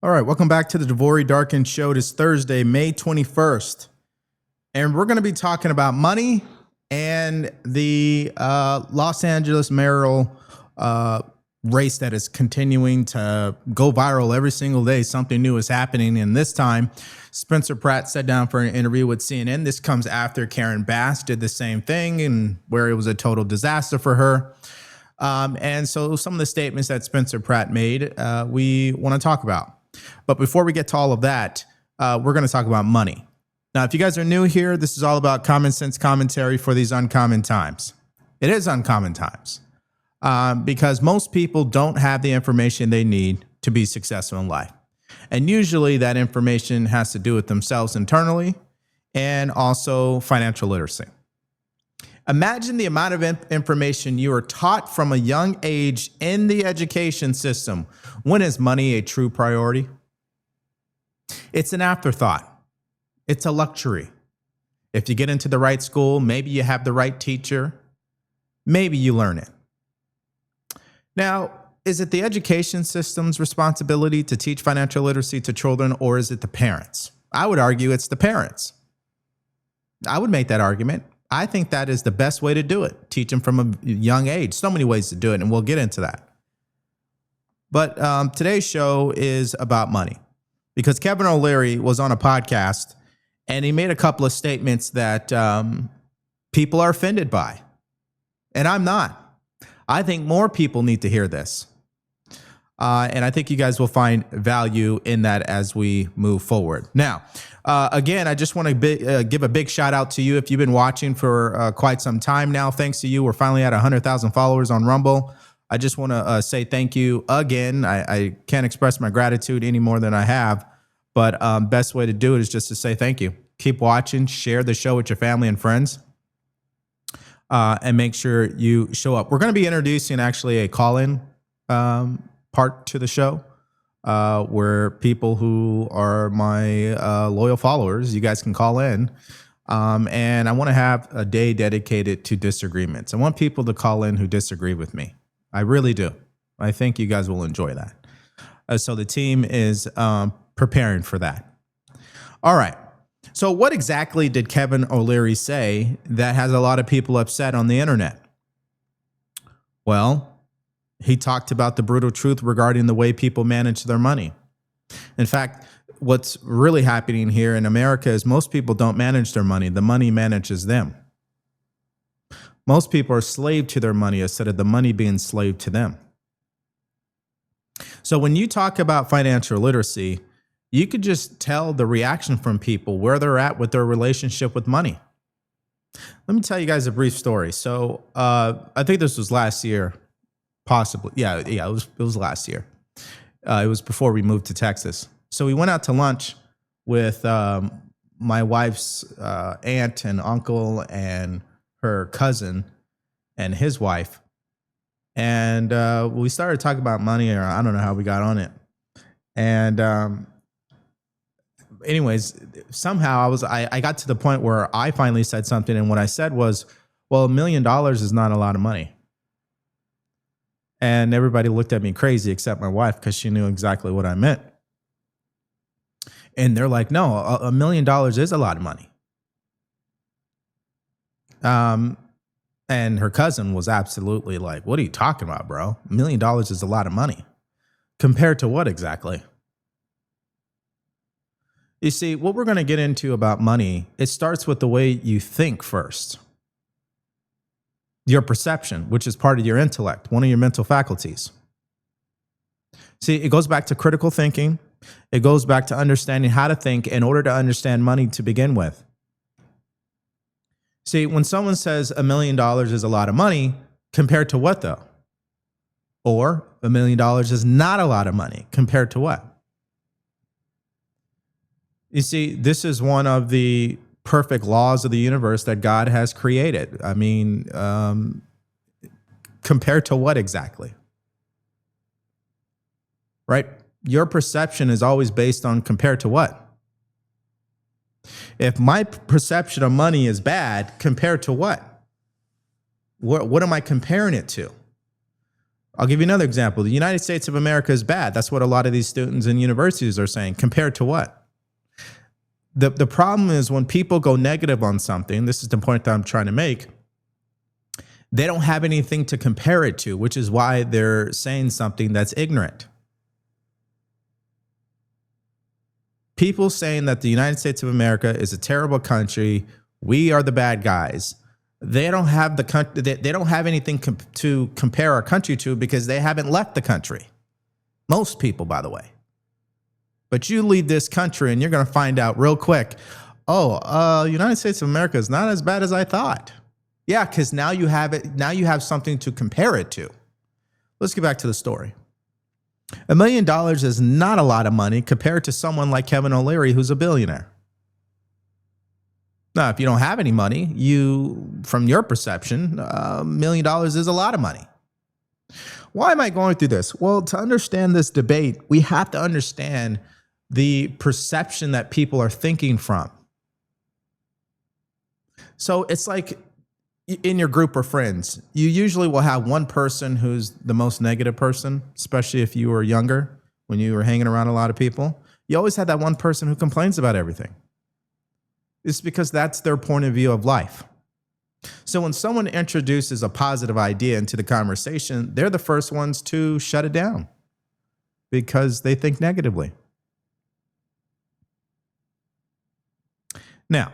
All right, welcome back to the DeVory Darkins Show. It is Thursday, May 21st, and we're going to be talking about money and the Los Angeles mayoral race that is continuing to go viral every single day. Something new is happening, and this time, Spencer Pratt sat down for an interview with CNN. This comes after Karen Bass did the same thing, and where it was a total disaster for her. And so some of the statements that Spencer Pratt made, we want to talk about. But before we get to all of that, we're going to talk about money. Now, if you guys are new here, this is all about common sense commentary for these uncommon times. It is uncommon times because most people don't have the information they need to be successful in life. And usually that information has to do with themselves internally and also financial literacy. Imagine the amount of information you are taught from a young age in the education system. When is money a true priority? It's an afterthought. It's a luxury. If you get into the right school, maybe you have the right teacher, maybe you learn it. Now, is it the education system's responsibility to teach financial literacy to children, or is it the parents? I would argue it's the parents. I would make that argument. I think that is the best way to do it. Teach them from a young age. So many ways to do it, and we'll get into that. But today's show is about money because Kevin O'Leary was on a podcast and he made a couple of statements that people are offended by. And I'm not. I think more people need to hear this. And I think you guys will find value in that as we move forward. Now, again, I just want to give a big shout out to you. If you've been watching for quite some time now, thanks to you, we're finally at 100,000 followers on Rumble. I just want to say thank you again. I can't express my gratitude any more than I have, but best way to do it is just to say thank you. Keep watching, share the show with your family and friends, and make sure you show up. We're going to be introducing actually a call-in part to the show where people who are my loyal followers, you guys can call in. And I want to have a day dedicated to disagreements. I want people to call in who disagree with me. I really do. I think you guys will enjoy that. So the team is preparing for that. All right. So what exactly did Kevin O'Leary say that has a lot of people upset on the internet? Well, he talked about the brutal truth regarding the way people manage their money. In fact, what's really happening here in America is most people don't manage their money. The money manages them. Most people are slave to their money instead of the money being slave to them. So when you talk about financial literacy, you could just tell the reaction from people where they're at with their relationship with money. Let me tell you guys a brief story. So I think this was last year, possibly. Yeah, it was last year. It was before we moved to Texas. So we went out to lunch with my wife's aunt and uncle and her cousin and his wife. And we started talking about money, or I don't know how we got on it. And anyways, somehow I got to the point where I finally said something. And what I said was, well, $1 million is not a lot of money. And everybody looked at me crazy except my wife because she knew exactly what I meant. And they're like, no, $1 million is a lot of money. And her cousin was absolutely like, what are you talking about, bro? $1 million is a lot of money. Compared to what exactly? You see, what we're going to get into about money, it starts with the way you think first. Your perception, which is part of your intellect, one of your mental faculties. See, it goes back to critical thinking. It goes back to understanding how to think in order to understand money to begin with. See, when someone says $1 million is a lot of money, compared to what though? Or $1 million is not a lot of money, compared to what? You see, this is one of the perfect laws of the universe that God has created. I mean, compared to what exactly? Right? Your perception is always based on compared to what? If my perception of money is bad, compared to what? What am I comparing it to? I'll give you another example. The United States of America is bad. That's what a lot of these students in universities are saying. Compared to what? The problem is when people go negative on something, this is the point that I'm trying to make, they don't have anything to compare it to, which is why they're saying something that's ignorant. People saying that the United States of America is a terrible country, we are the bad guys. They don't have they don't have anything to compare our country to because they haven't left the country. Most people, by the way. But you leave this country and you're going to find out real quick, United States of America is not as bad as I thought. Yeah, because now you have it. Now you have something to compare it to. Let's get back to the story. $1 million is not a lot of money compared to someone like Kevin O'Leary, who's a billionaire. Now, if you don't have any money, from your perception, $1 million is a lot of money. Why am I going through this? Well, to understand this debate, we have to understand the perception that people are thinking from. So it's like in your group of friends, you usually will have one person who's the most negative person, especially if you were younger, when you were hanging around a lot of people. You always had that one person who complains about everything. It's because that's their point of view of life. So when someone introduces a positive idea into the conversation, they're the first ones to shut it down because they think negatively. Now,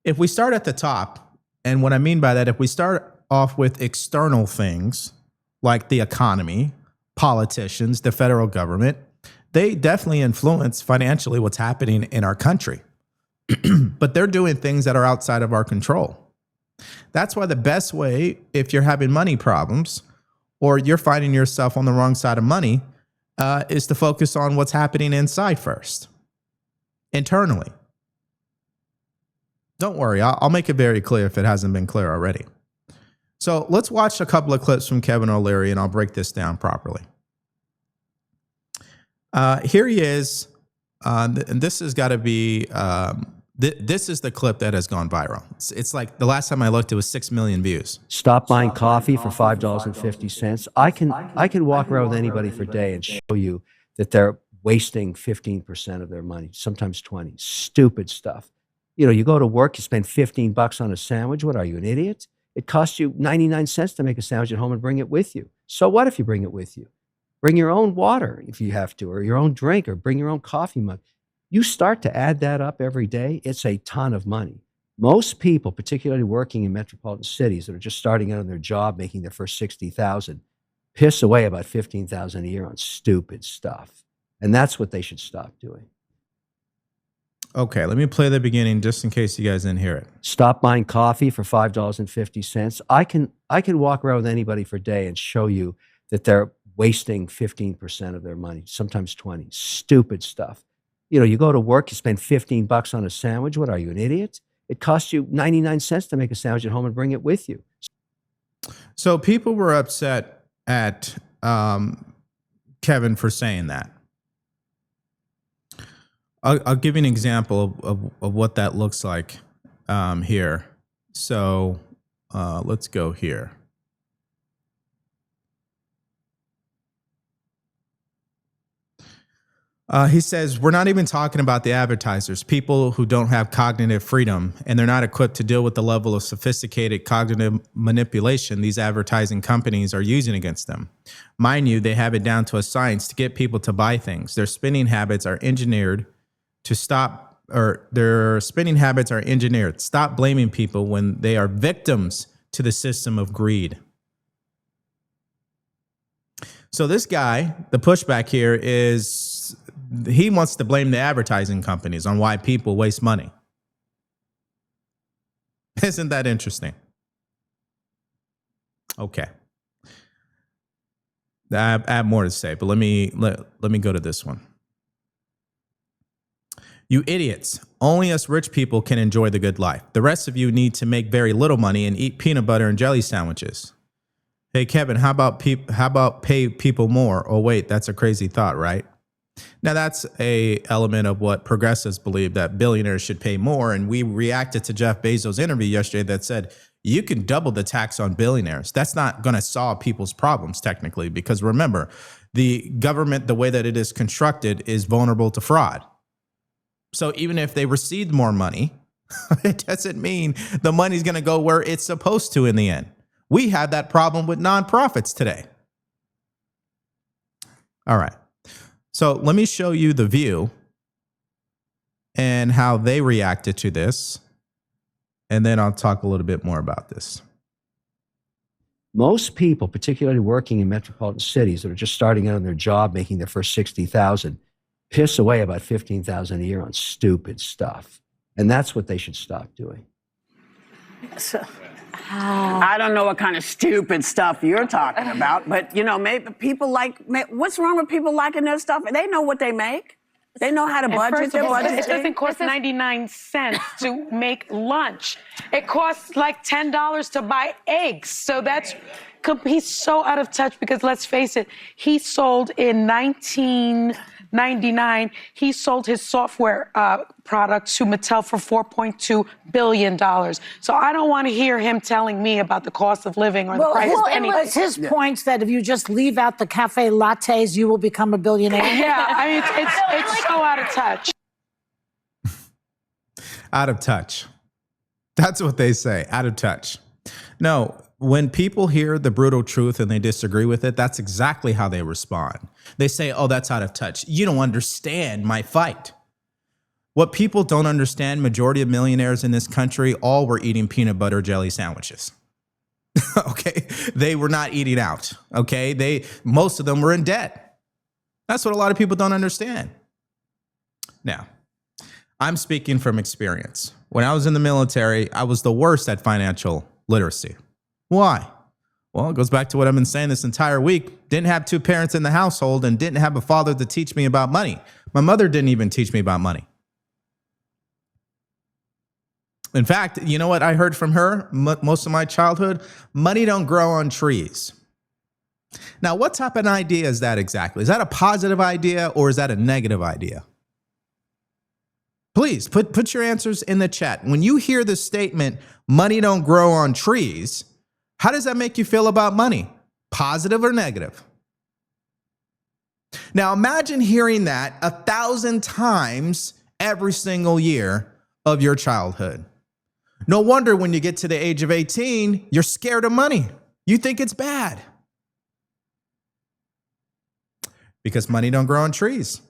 if we start at the top, and what I mean by that, if we start off with external things like the economy, politicians, the federal government, they definitely influence financially what's happening in our country. But they're doing things that are outside of our control. That's why the best way, if you're having money problems or you're finding yourself on the wrong side of money, is to focus on what's happening inside first, internally. Don't worry, I'll make it very clear if it hasn't been clear already. So let's watch a couple of clips from Kevin O'Leary and I'll break this down properly. Here he is. And this has got to be, this is the clip that has gone viral. It's like the last time I looked, it was 6 million views. Stop buying coffee for $5.50. I can walk around with anybody for a day and show you that they're wasting 15% of their money, sometimes 20. Stupid stuff. You know, you go to work, you spend $15 on a sandwich. What are you, an idiot? It costs you 99 cents to make a sandwich at home and bring it with you. So what if you bring it with you? Bring your own water if you have to, or your own drink, or bring your own coffee mug. You start to add that up every day, it's a ton of money. Most people, particularly working in metropolitan cities that are just starting out on their job, making their first $60,000, piss away about $15,000 a year on stupid stuff. And that's what they should stop doing. Okay, let me play the beginning just in case you guys didn't hear it. Stop buying coffee for $5.50. I can walk around with anybody for a day and show you that they're wasting 15% of their money, sometimes 20. Stupid stuff. You know, you go to work, you spend $15 on a sandwich. What are you, an idiot? It costs you 99 cents to make a sandwich at home and bring it with you. So people were upset at Kevin for saying that. I'll give you an example of what that looks like here. So let's go here. He says, we're not even talking about the advertisers, people who don't have cognitive freedom, and they're not equipped to deal with the level of sophisticated cognitive manipulation these advertising companies are using against them. Mind you, they have it down to a science to get people to buy things. Their spending habits are engineered to stop, or their spending habits are engineered. Stop blaming people when they are victims to the system of greed. So this guy, the pushback here is he wants to blame the advertising companies on why people waste money. Isn't that interesting? Okay. I have more to say, but let me go to this one. You idiots, only us rich people can enjoy the good life. The rest of you need to make very little money and eat peanut butter and jelly sandwiches. Hey, Kevin, how about pay people more? Oh, wait, that's a crazy thought, right? Now, that's a element of what progressives believe, that billionaires should pay more. And we reacted to Jeff Bezos' interview yesterday that said, you can double the tax on billionaires. That's not going to solve people's problems technically, because remember, the government, the way that it is constructed, is vulnerable to fraud. So even if they received more money, it doesn't mean the money's going to go where it's supposed to in the end. We have that problem with nonprofits today. All right. So let me show you The View and how they reacted to this. And then I'll talk a little bit more about this. Most people, particularly working in metropolitan cities that are just starting out on their job, making their first 60,000, piss away about 15,000 a year on stupid stuff. And that's what they should stop doing. So, I don't know what kind of stupid stuff you're talking about, but maybe people what's wrong with people liking their stuff? They know what they make. They know how to budget their budget. It doesn't cost 99 cents to make lunch. It costs like $10 to buy eggs. So he's so out of touch, because let's face it, he sold in 1999, he sold his software product to Mattel for $4.2 billion. So I don't want to hear him telling me about the cost of living or the price of anything. It's his point that if you just leave out the cafe lattes, you will become a billionaire. Yeah, I mean, it's so out of touch. Out of touch. That's what they say, out of touch. No, when people hear the brutal truth and they disagree with it, that's exactly how they respond. They say, oh, that's out of touch. You don't understand my fight. What people don't understand, majority of millionaires in this country all were eating peanut butter jelly sandwiches. Okay? They were not eating out. Okay? Most of them were in debt. That's what a lot of people don't understand. Now, I'm speaking from experience. When I was in the military, I was the worst at financial literacy. Why? Well, it goes back to what I've been saying this entire week. Didn't have two parents in the household and didn't have a father to teach me about money. My mother didn't even teach me about money. In fact, you know what I heard from her most of my childhood? Money don't grow on trees. Now, what type of idea is that exactly? Is that a positive idea or is that a negative idea? Please put your answers in the chat. When you hear the statement, money don't grow on trees, how does that make you feel about money? Positive or negative? Now, imagine hearing that 1,000 times every single year of your childhood. No wonder when you get to the age of 18, you're scared of money. You think it's bad. Because money don't grow on trees.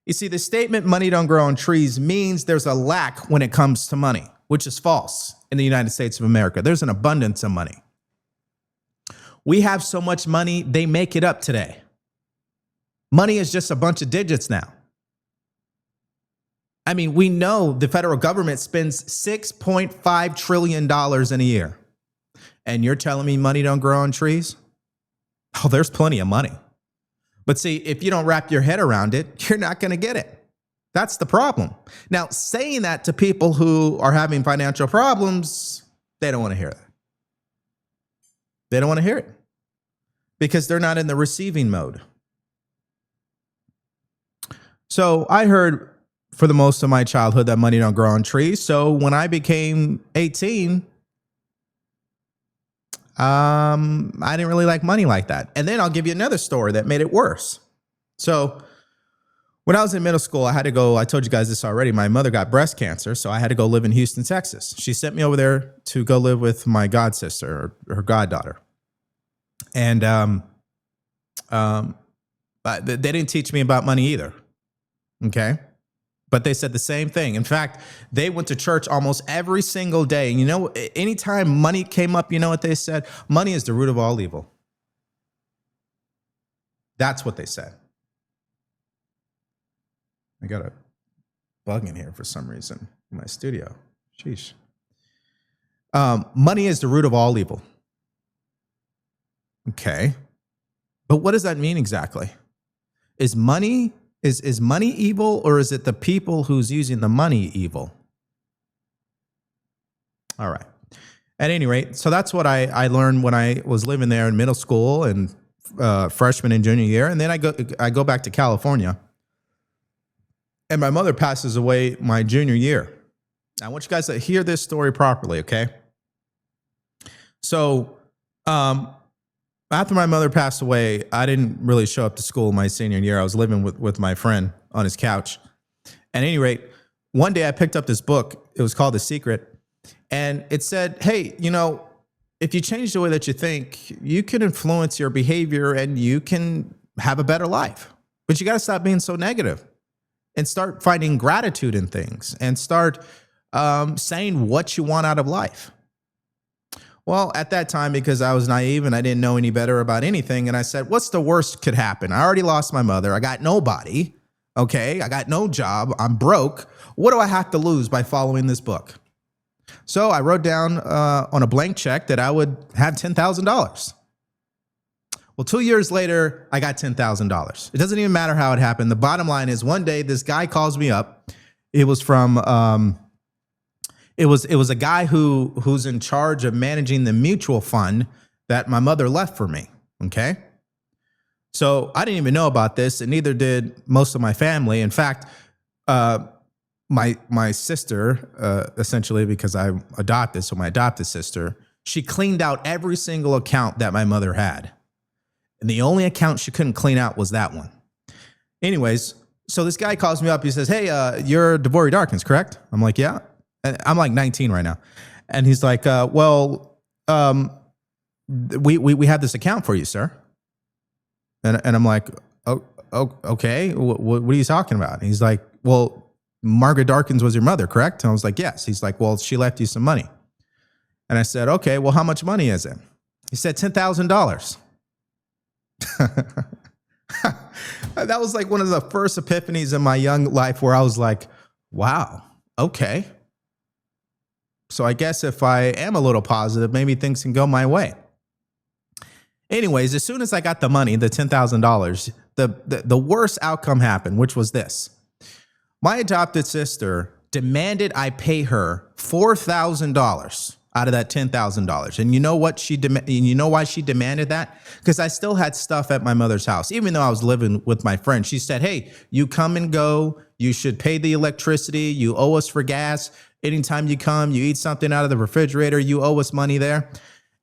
You see, the statement money don't grow on trees means there's a lack when it comes to money, which is false in the United States of America. There's an abundance of money. We have so much money, they make it up today. Money is just a bunch of digits now. I mean, we know the federal government spends $6.5 trillion in a year. And you're telling me money don't grow on trees? Oh, there's plenty of money. But see, if you don't wrap your head around it, you're not going to get it. That's the problem. Now, saying that to people who are having financial problems, they don't want to hear that. They don't want to hear it because they're not in the receiving mode. So I heard for the most of my childhood that money don't grow on trees. So when I became 18, I didn't really like money like that. And then I'll give you another story that made it worse. So when I was in middle school, I told you guys this already, my mother got breast cancer, so I had to go live in Houston, Texas. She sent me over there to go live with my god sister, or her goddaughter. And they didn't teach me about money either, okay? But they said the same thing. In fact, they went to church almost every single day. And you know, anytime money came up, you know what they said? Money is the root of all evil. That's what they said. I got a bug in here for some reason in my studio. Sheesh. Money is the root of all evil. Okay. But what does that mean exactly? Is money evil, or is it the people who's using the money evil? All right. At any rate, so that's what I learned when I was living there in middle school. And freshman and junior year, and then I go back to California, and my mother passes away my junior year. I want you guys to hear this story properly, okay? So, after my mother passed away, I didn't really show up to school my senior year. I was living with my friend on his couch. At any rate, one day I picked up this book. It was called The Secret. And it said, hey, you know, if you change the way that you think, you can influence your behavior and you can have a better life. But you got to stop being so negative and start finding gratitude in things and start saying what you want out of life. Well, at that time, because I was naive and I didn't know any better about anything, and I said, what's the worst could happen? I already lost my mother. I got nobody. Okay, I got no job. I'm broke. What do I have to lose by following this book? So I wrote down on a blank check that I would have $10,000. Well, 2 years later, I got $10,000. It doesn't even matter how it happened. The bottom line is one day this guy calls me up. It was from it was a guy who's in charge of managing the mutual fund that my mother left for me. Okay. So I didn't even know about this, and neither did most of my family. In fact, my sister, essentially, because I'm adopted, so my adopted sister, she cleaned out every single account that my mother had. And the only account she couldn't clean out was that one. Anyways, so this guy calls me up. He says, hey, you're DeVory Darkins, correct? I'm like, yeah. And I'm like 19 right now. And he's like, we have this account for you, sir. And I'm like, oh, okay. What are you talking about? And he's like, well, Margaret Darkins was your mother, correct? And I was like, yes. He's like, well, she left you some money. And I said, okay, well, how much money is it? He said, $10,000. That was like one of the first epiphanies in my young life where I was like, wow, okay. So I guess if I am a little positive, maybe things can go my way. Anyways, as soon as I got the money, the $10,000, the worst outcome happened, which was this. My adopted sister demanded I pay her $4,000 out of that $10,000. And you know what you know why she demanded that? Because I still had stuff at my mother's house. Even though I was living with my friend, she said, hey, you come and go. You should pay the electricity. You owe us for gas. Anytime you come, you eat something out of the refrigerator, you owe us money there.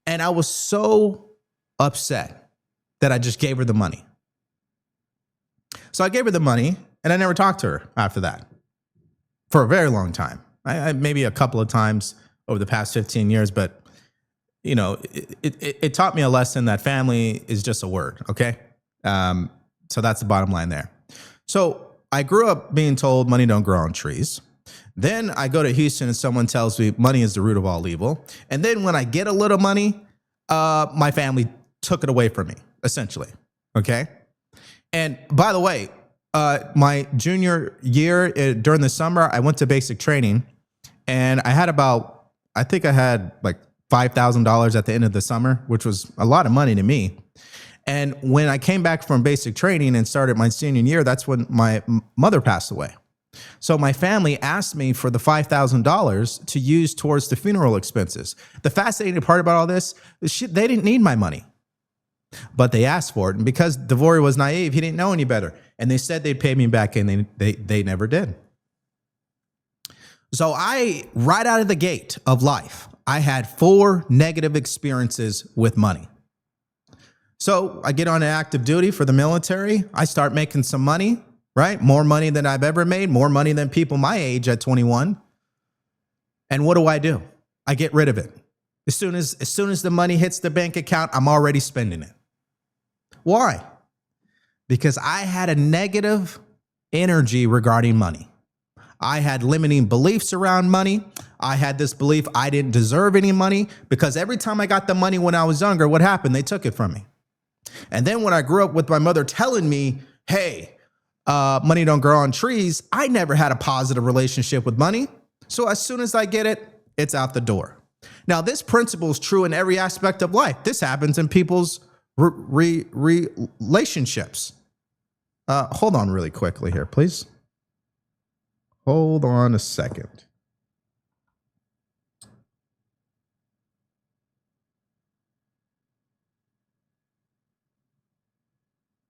And I was so upset that I just gave her the money. So I gave her the money, and I never talked to her after that for a very long time. I maybe a couple of times over the past 15 years, but you know, it taught me a lesson that family is just a word, okay? So that's the bottom line there. So I grew up being told money don't grow on trees. Then I go to Houston and someone tells me money is the root of all evil. And then when I get a little money, my family took it away from me, essentially, okay? And by the way, my junior year during the summer, I went to basic training, and I had like $5,000 at the end of the summer, which was a lot of money to me. And when I came back from basic training and started my senior year, that's when my mother passed away. So my family asked me for the $5,000 to use towards the funeral expenses. The fascinating part about all this is they didn't need my money, but they asked for it. And because DeVory was naive, he didn't know any better. And they said they'd pay me back, and they never did. So right out of the gate of life, I had 4 negative experiences with money. So I get on active duty for the military. I start making some money, right? More money than I've ever made, more money than people my age at 21. And what do? I get rid of it. As soon as the money hits the bank account, I'm already spending it. Why? Because I had a negative energy regarding money. I had limiting beliefs around money. I had this belief I didn't deserve any money, because every time I got the money when I was younger, what happened? They took it from me. And then when I grew up with my mother telling me, hey, money don't grow on trees, I never had a positive relationship with money. So as soon as I get it, it's out the door. Now, this principle is true in every aspect of life. This happens in people's relationships. Hold on really quickly here, please. Hold on a second.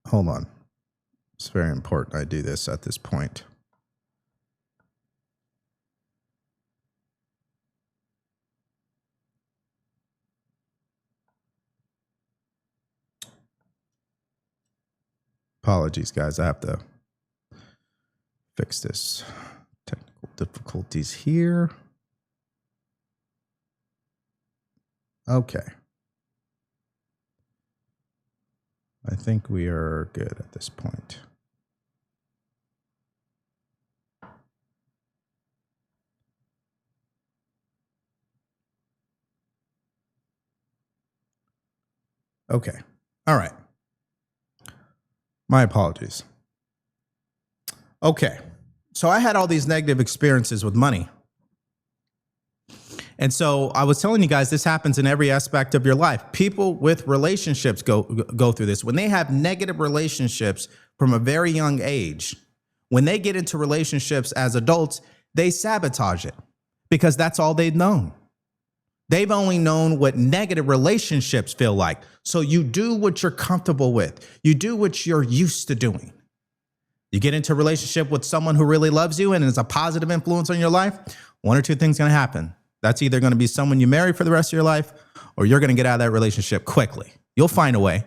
hold on. It's very important I do this at this point. Apologies, guys. I have to fix this. Technical difficulties here. Okay. I think we are good at this point. Okay. All right. My apologies. Okay. So I had all these negative experiences with money. And so I was telling you guys, this happens in every aspect of your life. People with relationships go through this. When they have negative relationships from a very young age, when they get into relationships as adults, they sabotage it because that's all they've known. They've only known what negative relationships feel like. So you do what you're comfortable with. You do what you're used to doing. You get into a relationship with someone who really loves you and is a positive influence on your life, one or two things going to happen. That's either going to be someone you marry for the rest of your life, or you're going to get out of that relationship quickly. You'll find a way.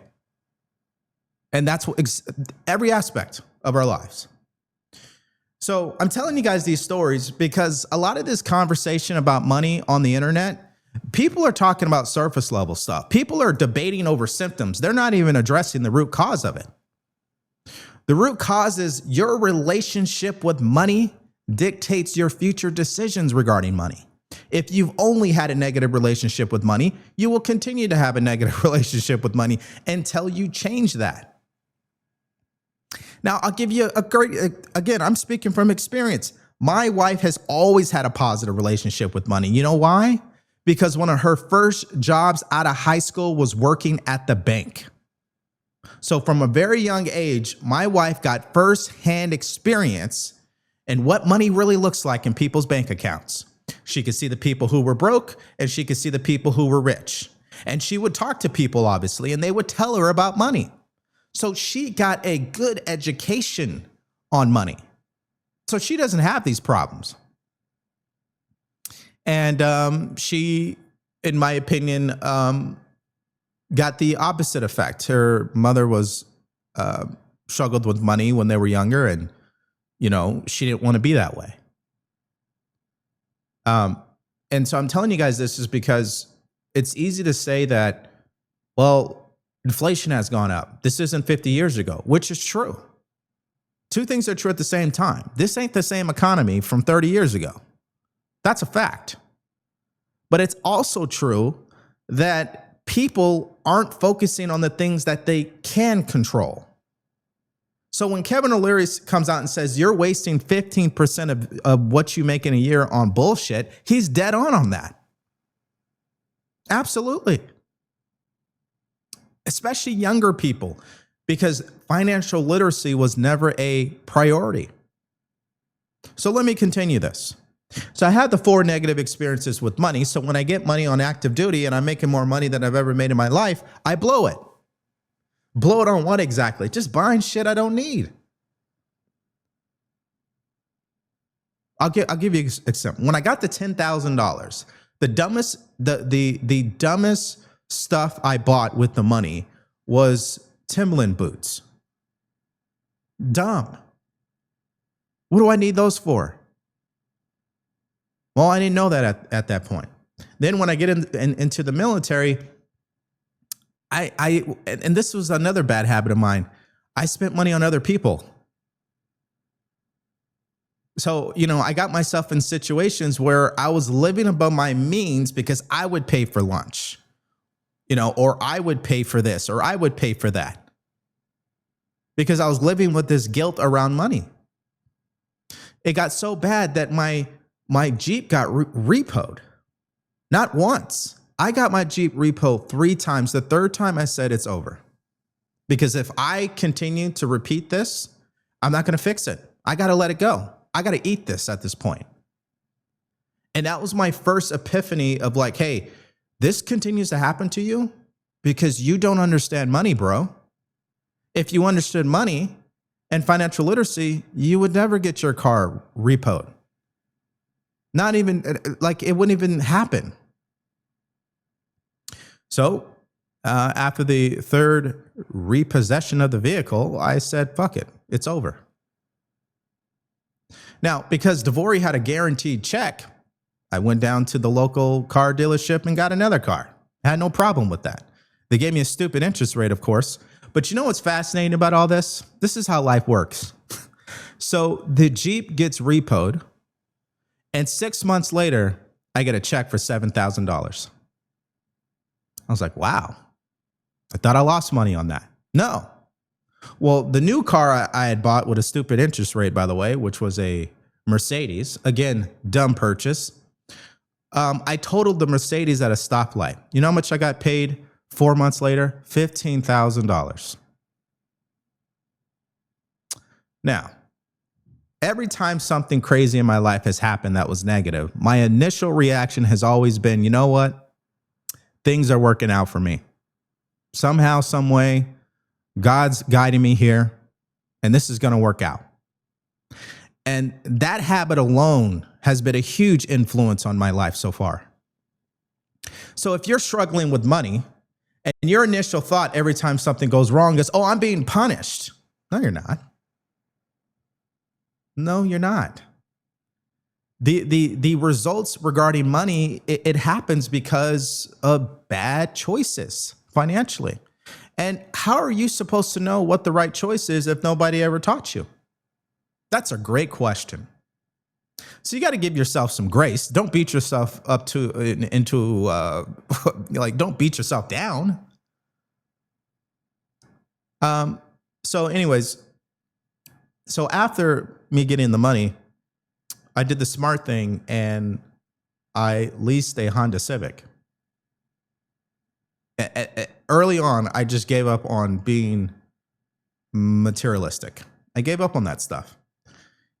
And that's every aspect of our lives. So I'm telling you guys these stories because a lot of this conversation about money on the internet, people are talking about surface level stuff. People are debating over symptoms. They're not even addressing the root cause of it. The root cause is your relationship with money dictates your future decisions regarding money. If you've only had a negative relationship with money, you will continue to have a negative relationship with money until you change that. Now, I'll give you again, I'm speaking from experience. My wife has always had a positive relationship with money. You know why? Because one of her first jobs out of high school was working at the bank. So from a very young age, my wife got firsthand experience in what money really looks like in people's bank accounts. She could see the people who were broke and she could see the people who were rich. And she would talk to people, obviously, and they would tell her about money. So she got a good education on money. So she doesn't have these problems. And she, in my opinion, got the opposite effect. Her mother was struggled with money when they were younger, and she didn't want to be that way. And so I'm telling you guys this is because it's easy to say that, well, inflation has gone up. This isn't 50 years ago, which is true. Two things are true at the same time. This ain't the same economy from 30 years ago. That's a fact. But it's also true that people aren't focusing on the things that they can control. So when Kevin O'Leary comes out and says you're wasting 15% of what you make in a year on bullshit, he's dead on that. Absolutely. Especially younger people, because financial literacy was never a priority. So let me continue this. So I had the 4 negative experiences with money. So when I get money on active duty and I'm making more money than I've ever made in my life, I blow it. Blow it on what exactly? Just buying shit I don't need. I'll give you an example. When I got the $10,000, the dumbest stuff I bought with the money was Timberland boots. Dumb. What do I need those for? Well, I didn't know that at that point. Then when I get into the military, and this was another bad habit of mine, I spent money on other people. So, I got myself in situations where I was living above my means because I would pay for lunch, or I would pay for this, or I would pay for that, because I was living with this guilt around money. It got so bad that my Jeep got repoed. Not once. I got my Jeep repoed 3 times. The third time I said it's over. Because if I continue to repeat this, I'm not going to fix it. I got to let it go. I got to eat this at this point. And that was my first epiphany of like, hey, this continues to happen to you because you don't understand money, bro. If you understood money and financial literacy, you would never get your car repoed. Not even, like, it wouldn't even happen. So after the third repossession of the vehicle, I said, fuck it, it's over. Now, because DeVory had a guaranteed check, I went down to the local car dealership and got another car. I had no problem with that. They gave me a stupid interest rate, of course. But you know what's fascinating about all this? This is how life works. So the Jeep gets repoed, and 6 months later, I get a check for $7,000. I was like, wow, I thought I lost money on that. No. Well, the new car I had bought with a stupid interest rate, by the way, which was a Mercedes, again, dumb purchase. I totaled the Mercedes at a stoplight. You know how much I got paid 4 months later? $15,000. Now, every time something crazy in my life has happened that was negative, my initial reaction has always been, you know what? Things are working out for me. Somehow, some way, God's guiding me here, and this is going to work out. And that habit alone has been a huge influence on my life so far. So if you're struggling with money and your initial thought every time something goes wrong is, oh, I'm being punished. No, you're not. No, you're not. The results regarding money, it happens because of bad choices financially. And how are you supposed to know what the right choice is if nobody ever taught you? That's a great question. So you got to give yourself some grace. Don't beat yourself up don't beat yourself down. So after me getting the money, I did the smart thing and I leased a Honda Civic. Early on, I just gave up on being materialistic. I gave up on that stuff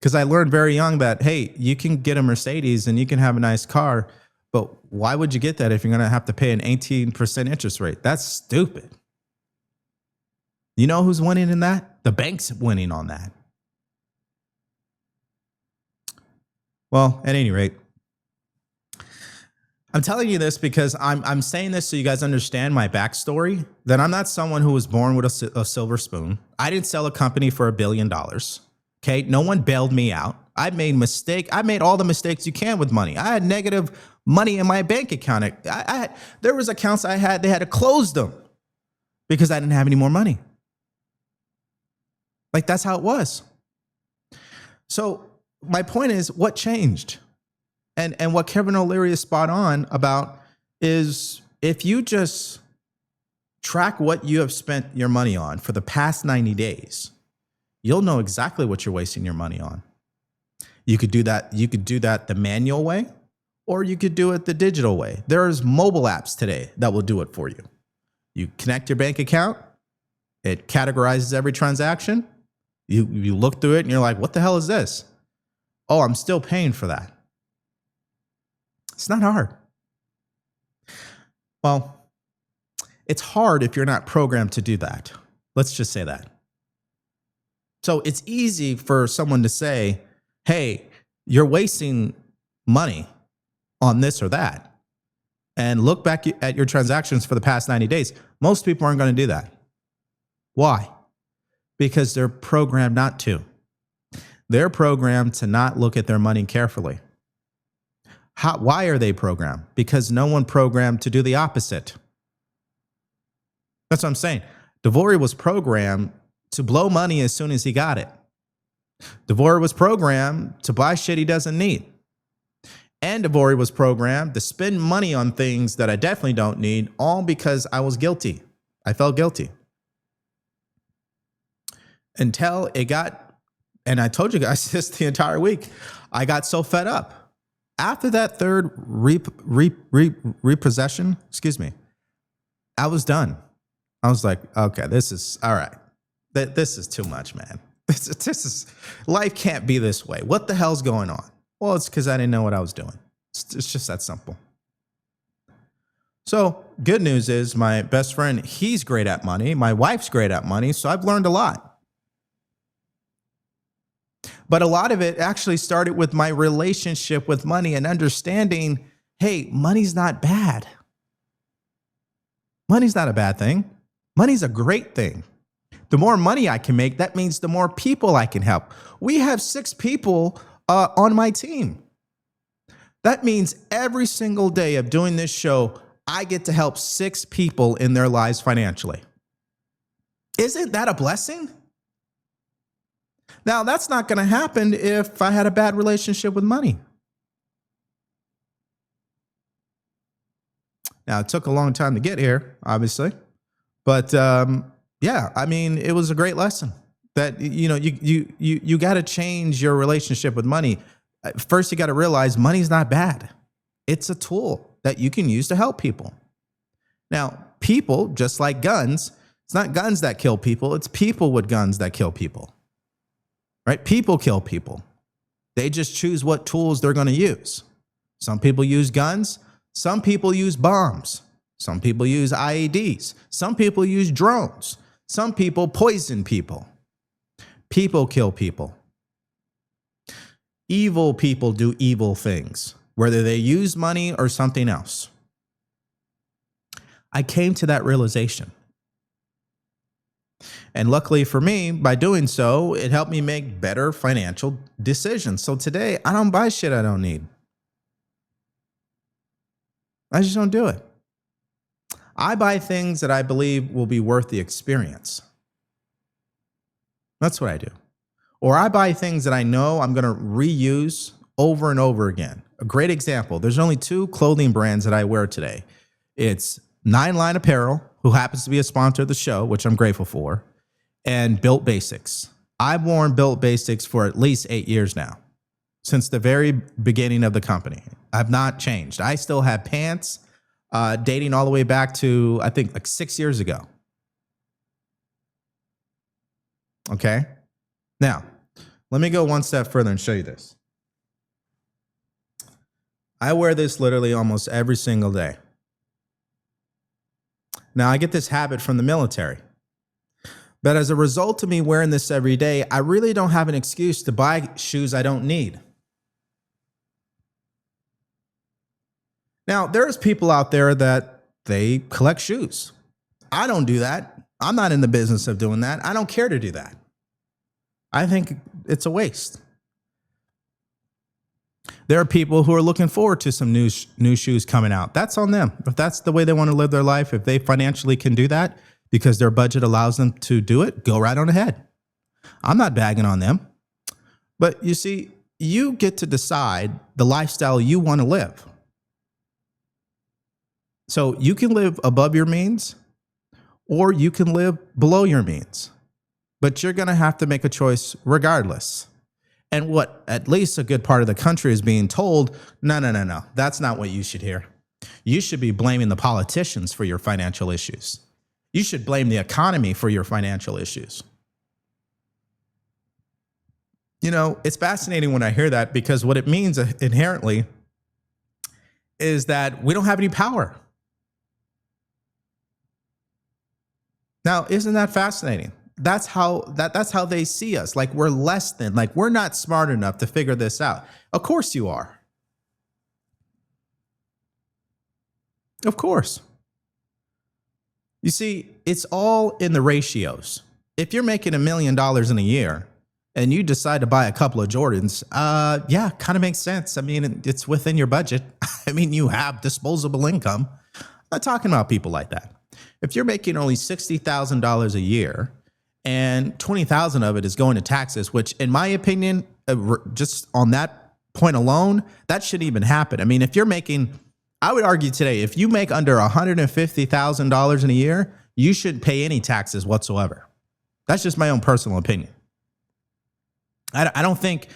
because I learned very young that, hey, you can get a Mercedes and you can have a nice car, but why would you get that if you're going to have to pay an 18% interest rate? That's stupid. You know who's winning in that? The bank's winning on that. Well, at any rate, I'm telling you this because I'm saying this so you guys understand my backstory, that I'm not someone who was born with a silver spoon. I didn't sell a company for $1 billion. Okay. No one bailed me out. I made all the mistakes you can with money. I had negative money in my bank account. There was accounts they had to close them because I didn't have any more money. Like, that's how it was. So my point is, what changed? And what Kevin O'Leary is spot on about is, if you just track what you have spent your money on for the past 90 days, you'll know exactly what you're wasting your money on. You could do that. You could do that the manual way, or you could do it the digital way. There's mobile apps today that will do it for you. You connect your bank account. It categorizes every transaction. You look through it and you're like, what the hell is this? Oh, I'm still paying for that. It's not hard. Well, it's hard if you're not programmed to do that. Let's just say that. So it's easy for someone to say, hey, you're wasting money on this or that, and look back at your transactions for the past 90 days. Most people aren't going to do that. Why? Because they're programmed not to. They're programmed to not look at their money carefully. Why are they programmed? Because no one programmed to do the opposite. That's what I'm saying. DeVory was programmed to blow money as soon as he got it. DeVory was programmed to buy shit he doesn't need. And DeVory was programmed to spend money on things that I definitely don't need, all because I was guilty. I felt guilty. Until it got, and I told you guys this the entire week, I got so fed up. After that third repossession, I was done. I was like, okay, this is all right. This is too much, man. This is, life can't be this way. What the hell's going on? Well, it's because I didn't know what I was doing. It's just that simple. So good news is my best friend, he's great at money. My wife's great at money. So I've learned a lot. But a lot of it actually started with my relationship with money and understanding, hey, money's not bad. Money's not a bad thing. Money's a great thing. The more money I can make, that means the more people I can help. We have 6 people on my team. That means every single day of doing this show, I get to help 6 people in their lives financially. Isn't that a blessing? Now, that's not going to happen if I had a bad relationship with money. Now, it took a long time to get here, obviously. But yeah, I mean, it was a great lesson that, you know, you got to change your relationship with money. First, you got to realize money's not bad. It's a tool that you can use to help people. Now, people, just like guns, it's not guns that kill people. It's people with guns that kill people, right? People kill people. They just choose what tools they're going to use. Some people use guns. Some people use bombs. Some people use IEDs. Some people use drones. Some people poison people. People kill people. Evil people do evil things, whether they use money or something else. I came to that realization. And luckily for me, by doing so, it helped me make better financial decisions. So today, I don't buy shit I don't need. I just don't do it. I buy things that I believe will be worth the experience. That's what I do. Or I buy things that I know I'm going to reuse over and over again. A great example, there's only 2 clothing brands that I wear today. It's 9 Line Apparel, who happens to be a sponsor of the show, which I'm grateful for, and Built Basics. I've worn Built Basics for at least 8 years now, since the very beginning of the company. I've not changed. I still have pants dating all the way back to, I think, like 6 years ago. Okay? Now, let me go one step further and show you this. I wear this literally almost every single day. Now, I get this habit from the military. But as a result of me wearing this every day, I really don't have an excuse to buy shoes I don't need. Now, there's people out there that they collect shoes. I don't do that. I'm not in the business of doing that. I don't care to do that. I think it's a waste. There are people who are looking forward to some new shoes coming out. That's on them. If that's the way they want to live their life, if they financially can do that because their budget allows them to do it, go right on ahead. I'm not bagging on them. But you see, you get to decide the lifestyle you want to live. So you can live above your means or you can live below your means. But you're going to have to make a choice regardless. And what at least a good part of the country is being told, no. That's not what you should hear. You should be blaming the politicians for your financial issues. You should blame the economy for your financial issues. You know, it's fascinating when I hear that because what it means inherently is that we don't have any power. Now, isn't that fascinating? That's how they see us. Like we're less than, like we're not smart enough to figure this out. Of course you are. Of course. You see, it's all in the ratios. If you're making $1 million in a year and you decide to buy a couple of Jordans, yeah, kind of makes sense. I mean, it's within your budget. I mean, you have disposable income. I'm not talking about people like that. If you're making only $60,000 a year and 20,000 of it is going to taxes, which in my opinion, just on that point alone, that shouldn't even happen. I mean, if you're making, I would argue today, if you make under $150,000 in a year, you shouldn't pay any taxes whatsoever. That's just my own personal opinion. I don't think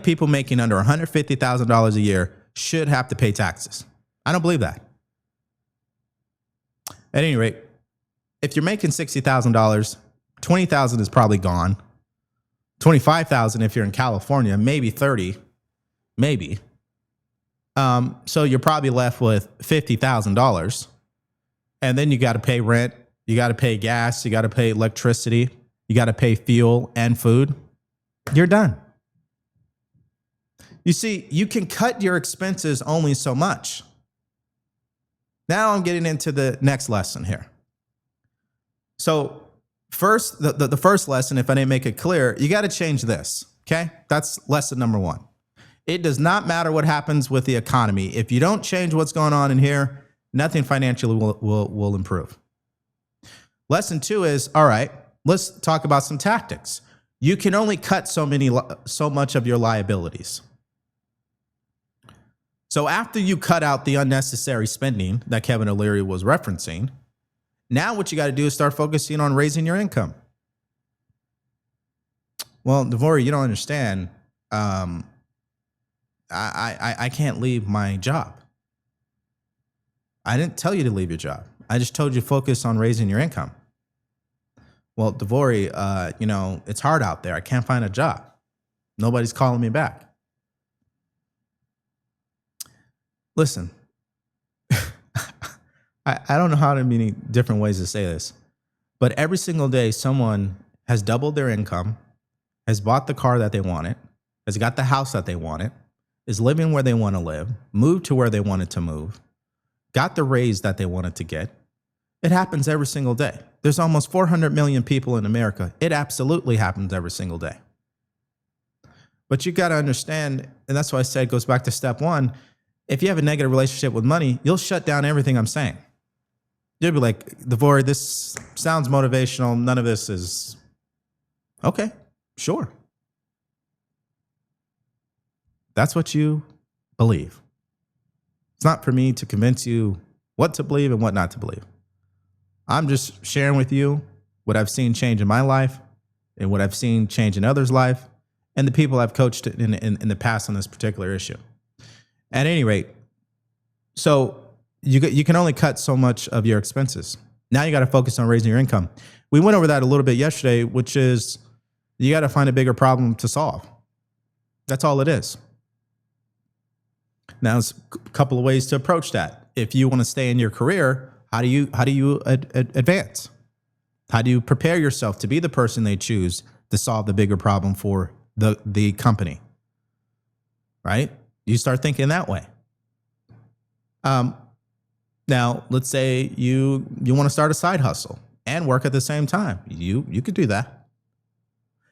people making under $150,000 a year should have to pay taxes. I don't believe that. At any rate, if you're making $60,000, 20,000 is probably gone. 25,000 if you're in California, maybe 30, maybe. So you're probably left with $50,000. And then you got to pay rent. You got to pay gas. You got to pay electricity. You got to pay fuel and food. You're done. You see, you can cut your expenses only so much. Now I'm getting into the next lesson here. So first, the first lesson, if I didn't make it clear, you got to change this, okay? That's lesson number one. It does not matter what happens with the economy. If you don't change what's going on in here, nothing financially will improve. Lesson two is, all right, let's talk about some tactics. You can only cut so much of your liabilities. So after you cut out the unnecessary spending that Kevin O'Leary was referencing, now what you got to do is start focusing on raising your income. Well, DeVory, you don't understand. I can't leave my job. I didn't tell you to leave your job. I just told you to focus on raising your income. Well, DeVory, it's hard out there. I can't find a job. Nobody's calling me back. Listen, I don't know how many different ways to say this, but every single day someone has doubled their income, has bought the car that they wanted, has got the house that they wanted, is living where they want to live, moved to where they wanted to move, got the raise that they wanted to get. It happens every single day. There's almost 400 million people in America. It absolutely happens every single day. But you got to understand, and that's why I said it goes back to step one. If you have a negative relationship with money, you'll shut down everything I'm saying. You'll be like, DeVory, this sounds motivational. None of this is okay. Sure. That's what you believe. It's not for me to convince you what to believe and what not to believe. I'm just sharing with you what I've seen change in my life and what I've seen change in others' life and the people I've coached in the past on this particular issue. At any rate, so you can only cut so much of your expenses. Now you got to focus on raising your income. We went over that a little bit yesterday, which is you got to find a bigger problem to solve. That's all it is. Now, there's a couple of ways to approach that. If you want to stay in your career, how do you advance? How do you prepare yourself to be the person they choose to solve the bigger problem for the company? Right? You start thinking that way. Now, let's say you want to start a side hustle and work at the same time. You could do that.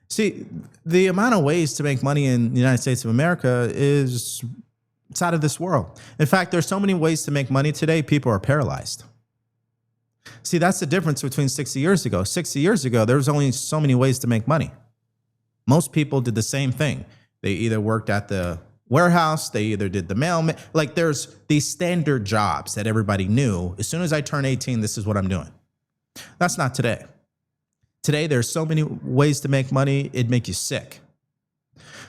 See, the amount of ways to make money in the United States of America it's out of this world. In fact, there's so many ways to make money today, people are paralyzed. See, that's the difference between 60 years ago. 60 years ago, there was only so many ways to make money. Most people did the same thing. They either worked at the warehouse, they either did the mailman. Like there's these standard jobs that everybody knew. As soon as I turn 18, this is what I'm doing. That's not today. Today, there's so many ways to make money, it'd make you sick.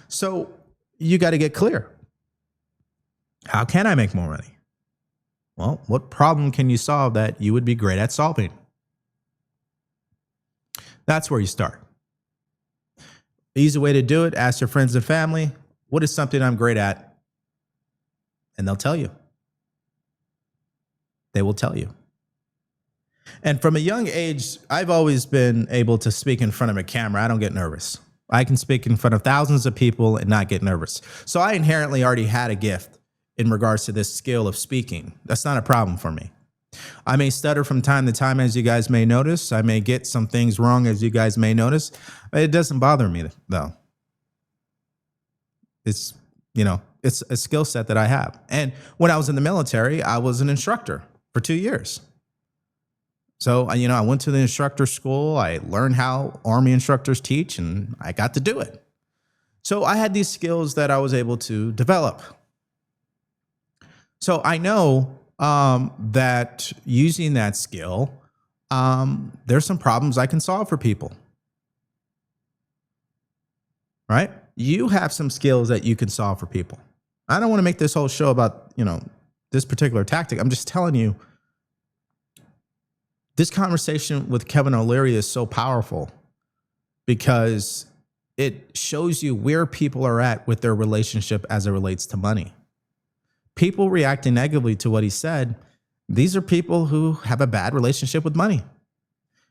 So you got to get clear. How can I make more money? Well, what problem can you solve that you would be great at solving? That's where you start. Easy way to do it, ask your friends and family, what is something I'm great at? And they'll tell you. They will tell you. And from a young age, I've always been able to speak in front of a camera. I don't get nervous. I can speak in front of thousands of people and not get nervous. So I inherently already had a gift in regards to this skill of speaking. That's not a problem for me. I may stutter from time to time, as you guys may notice. I may get some things wrong, as you guys may notice. It doesn't bother me, though. It's a skill set that I have. And when I was in the military, I was an instructor for 2 years. So, I went to the instructor school. I learned how Army instructors teach, and I got to do it. So I had these skills that I was able to develop. So I know that using that skill, there's some problems I can solve for people. Right? You have some skills that you can solve for people. I don't want to make this whole show about, this particular tactic. I'm just telling you, this conversation with Kevin O'Leary is so powerful because it shows you where people are at with their relationship as it relates to money. People reacting negatively to what he said, These are people who have a bad relationship with money.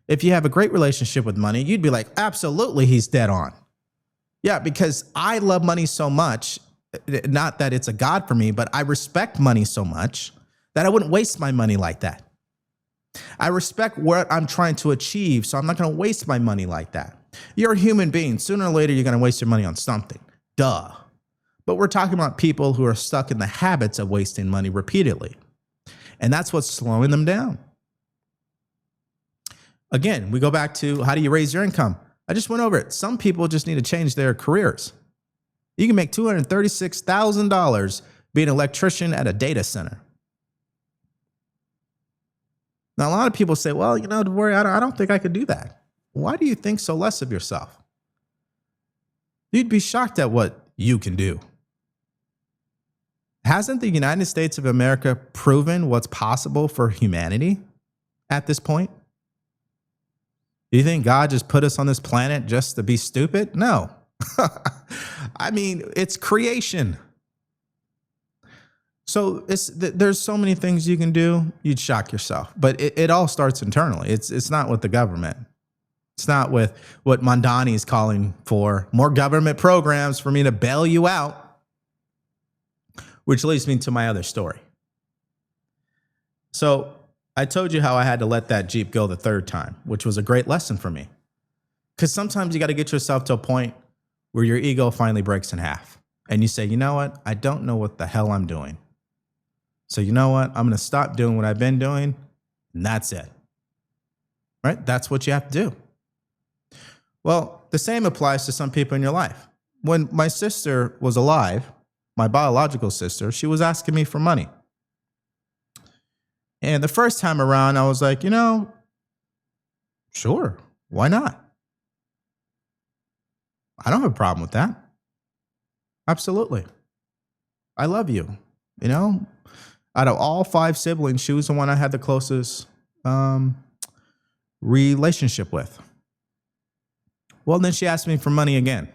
If you have a great relationship with money, you'd be like, absolutely, he's dead on. Yeah, because I love money so much, not that it's a God for me, but I respect money so much that I wouldn't waste my money like that. I respect what I'm trying to achieve, so I'm not going to waste my money like that. You're a human being. Sooner or later, you're going to waste your money on something. Duh. But we're talking about people who are stuck in the habits of wasting money repeatedly. And that's what's slowing them down. Again, we go back to how do you raise your income? I just went over it. Some people just need to change their careers. You can make $236,000 being an electrician at a data center. Now, a lot of people say, well, DeVory, I don't think I could do that. Why do you think so less of yourself? You'd be shocked at what you can do. Hasn't the United States of America proven what's possible for humanity at this point? Do you think God just put us on this planet just to be stupid? No. I mean, it's creation. So there's so many things you can do, you'd shock yourself. But it all starts internally. It's not with the government. It's not with what Mondani is calling for, more government programs for me to bail you out. Which leads me to my other story. So I told you how I had to let that Jeep go the third time, which was a great lesson for me. Because sometimes you got to get yourself to a point where your ego finally breaks in half. And you say, you know what? I don't know what the hell I'm doing. So you know what? I'm going to stop doing what I've been doing. And that's it. Right? That's what you have to do. Well, the same applies to some people in your life. When my sister was alive, my biological sister, she was asking me for money. And the first time around, I was like, sure, why not? I don't have a problem with that. Absolutely. I love you. Out of all 5 siblings, she was the one I had the closest relationship with. Well, then she asked me for money again.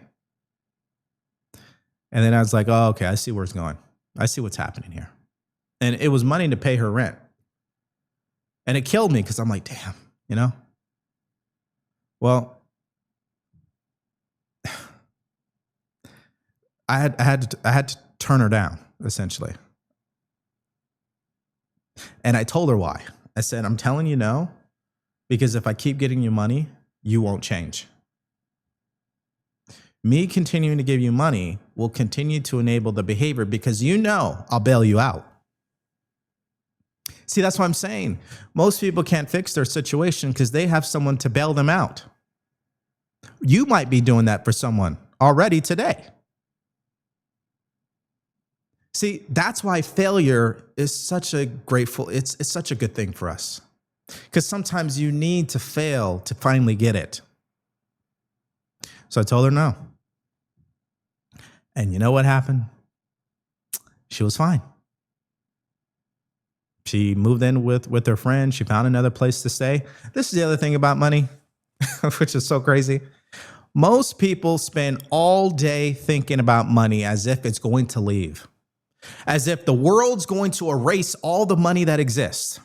And then I was like, oh, okay, I see where it's going. I see what's happening here. And it was money to pay her rent. And it killed me because I'm like, damn, Well, I had to turn her down, essentially. And I told her why. I said, I'm telling you no, because if I keep getting you money, you won't change. Me continuing to give you money will continue to enable the behavior because I'll bail you out. See, that's what I'm saying. Most people can't fix their situation because they have someone to bail them out. You might be doing that for someone already today. See, that's why failure is such a it's such a good thing for us. Because sometimes you need to fail to finally get it. So I told her no. And you know what happened? She was fine. She moved in with her friend. She found another place to stay. This is the other thing about money, which is so crazy. Most people spend all day thinking about money as if it's going to leave, as if the world's going to erase all the money that exists.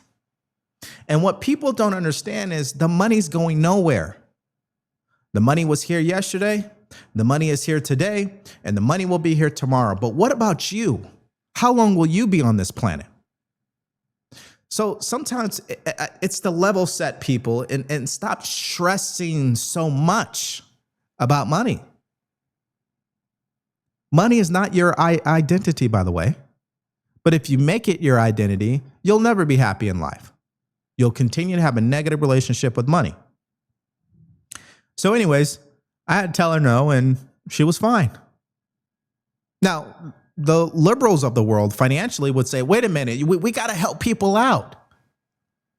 And what people don't understand is the money's going nowhere. The money was here yesterday, the money is here today, and the money will be here tomorrow. But what about you? How long will you be on this planet? So sometimes it's the level set people and stop stressing so much about money. Money is not your identity, by the way. But if you make it your identity, you'll never be happy in life. You'll continue to have a negative relationship with money. So anyways, I had to tell her no, and she was fine. Now, the liberals of the world financially would say, wait a minute, we got to help people out.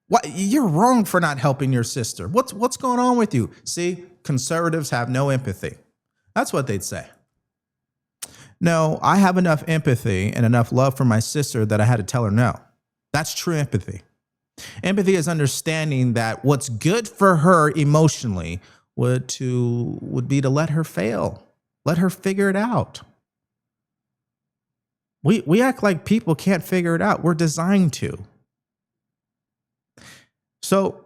What? You're wrong for not helping your sister. What's going on with you? See, conservatives have no empathy. That's what they'd say. No, I have enough empathy and enough love for my sister that I had to tell her no. That's true empathy. Empathy is understanding that what's good for her emotionally would be to let her fail. Let her figure it out. We act like people can't figure it out. We're designed to. So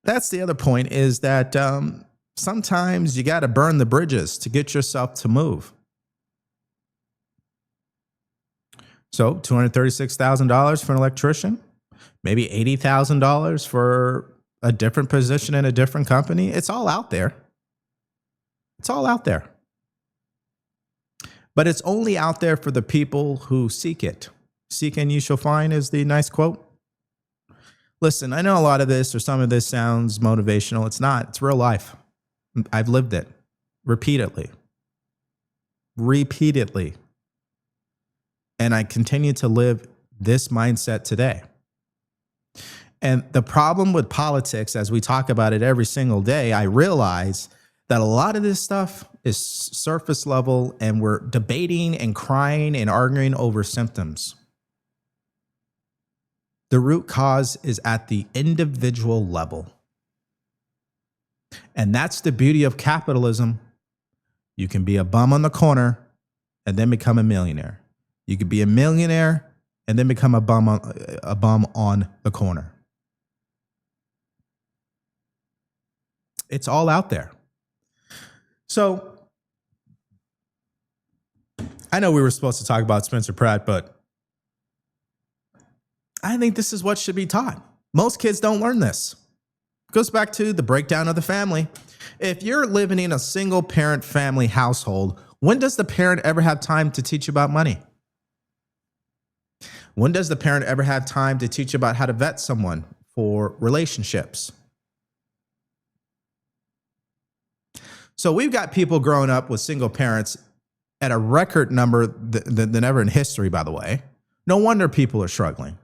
that's the other point, is that sometimes you got to burn the bridges to get yourself to move. So $236,000 for an electrician, maybe $80,000 for a different position in a different company. It's all out there. It's all out there. But it's only out there for the people who seek it. Seek and you shall find is the nice quote. Listen, I know a lot of this or some of this sounds motivational. It's not. It's real life. I've lived it repeatedly. And I continue to live this mindset today. And the problem with politics, as we talk about it every single day, I realize that a lot of this stuff is surface level, and we're debating and crying and arguing over symptoms. The root cause is at the individual level. And that's the beauty of capitalism. You can be a bum on the corner and then become a millionaire. You could be a millionaire and then become a bum on the corner. It's all out there. So I know we were supposed to talk about Spencer Pratt, but I think this is what should be taught. Most kids don't learn this. It goes back to the breakdown of the family. If you're living in a single parent family household, when does the parent ever have time to teach you about money? When does the parent ever have time to teach you about how to vet someone for relationships? So we've got people growing up with single parents at a record number than ever in history, by the way. No wonder people are struggling.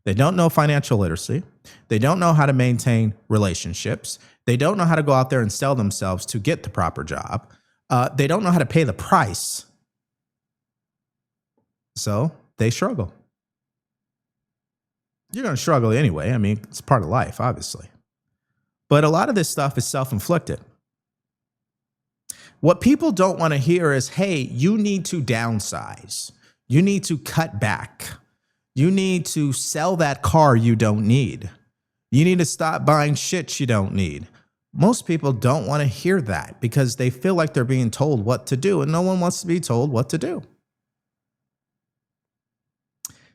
They don't know financial literacy. They don't know how to maintain relationships. They don't know how to go out there and sell themselves to get the proper job. They don't know how to pay the price. So they struggle. You're going to struggle anyway. I mean, it's part of life, obviously. But a lot of this stuff is self-inflicted. What people don't want to hear is, hey, you need to downsize. You need to cut back. You need to sell that car you don't need. You need to stop buying shit you don't need. Most people don't want to hear that because they feel like they're being told what to do, and no one wants to be told what to do.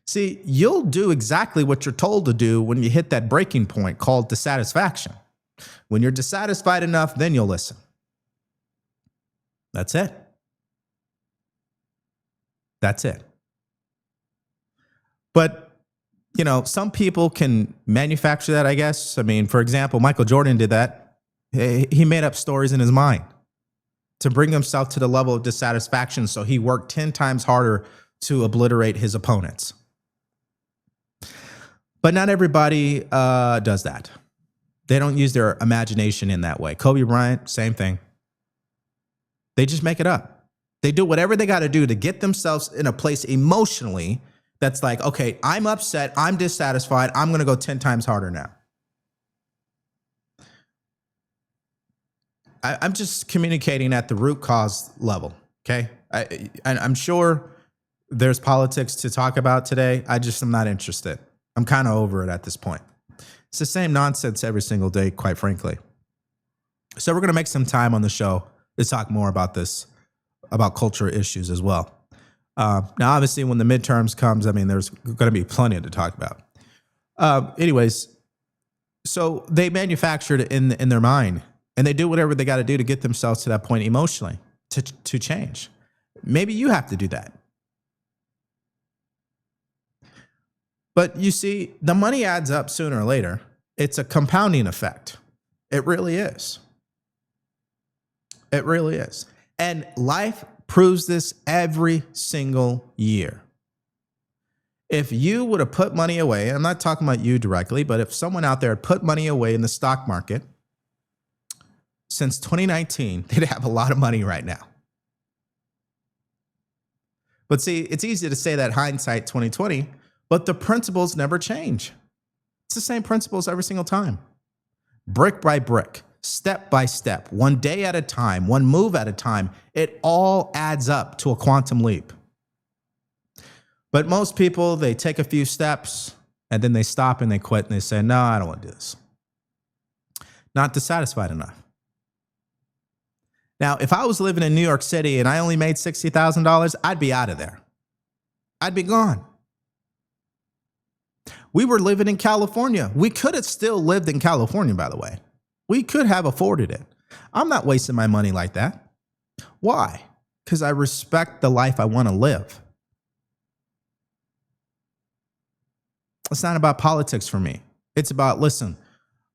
See, you'll do exactly what you're told to do when you hit that breaking point called dissatisfaction. When you're dissatisfied enough, then you'll listen. That's it. That's it. But, you know, some people can manufacture that, I guess. I mean, for example, Michael Jordan did that. He made up stories in his mind to bring himself to the level of dissatisfaction, so he worked 10 times harder to obliterate his opponents. But not everybody does that. They don't use their imagination in that way. Kobe Bryant, same thing. They just make it up. They do whatever they got to do to get themselves in a place emotionally that's like, okay, I'm upset, I'm dissatisfied, I'm going to go 10 times harder now. I'm just communicating at the root cause level, okay? I'm sure there's politics to talk about today. I just am not interested. I'm kind of over it at this point. It's the same nonsense every single day, quite frankly. So we're going to make some time on the show to talk more about this, about culture issues as well. Now, obviously, when the midterms comes, I mean, there's going to be plenty to talk about. Anyways, so they manufactured it in their mind, and they do whatever they got to do to get themselves to that point emotionally to change. Maybe you have to do that. But you see, the money adds up sooner or later. It's a compounding effect. It really is. It really is. And life proves this every single year. If you would have put money away, I'm not talking about you directly, but if someone out there put money away in the stock market since 2019, they'd have a lot of money right now. But see, it's easy to say that hindsight 2020, but the principles never change. It's the same principles every single time. Brick by brick, step by step, one day at a time, one move at a time, it all adds up to a quantum leap. But most people, they take a few steps And then they stop and they quit and they say, no, I don't want to do this. Not dissatisfied enough. Now, if I was living in New York City and I only made $60,000, I'd be out of there. I'd be gone. We were living in California. We could have still lived in California, by the way. We could have afforded it. I'm not wasting my money like that. Why? Because I respect the life I want to live. It's not about politics for me. It's about, listen,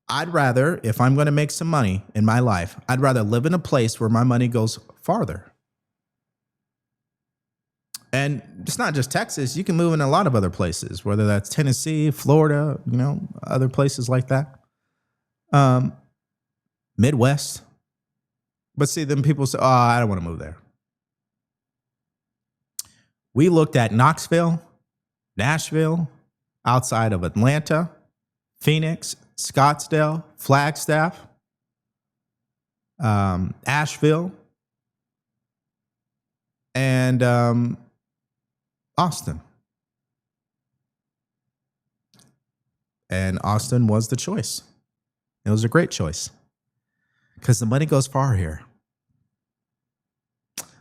I'd rather, if I'm going to make some money in my life, I'd rather live in a place where my money goes farther. And it's not just Texas. You can move in a lot of other places, whether that's Tennessee, Florida, other places like that. Midwest. But see, then people say, oh, I don't want to move there. We looked at Knoxville, Nashville, outside of Atlanta, Phoenix, Scottsdale, Flagstaff, Asheville, and Austin. And Austin was the choice. It was a great choice because the money goes far here.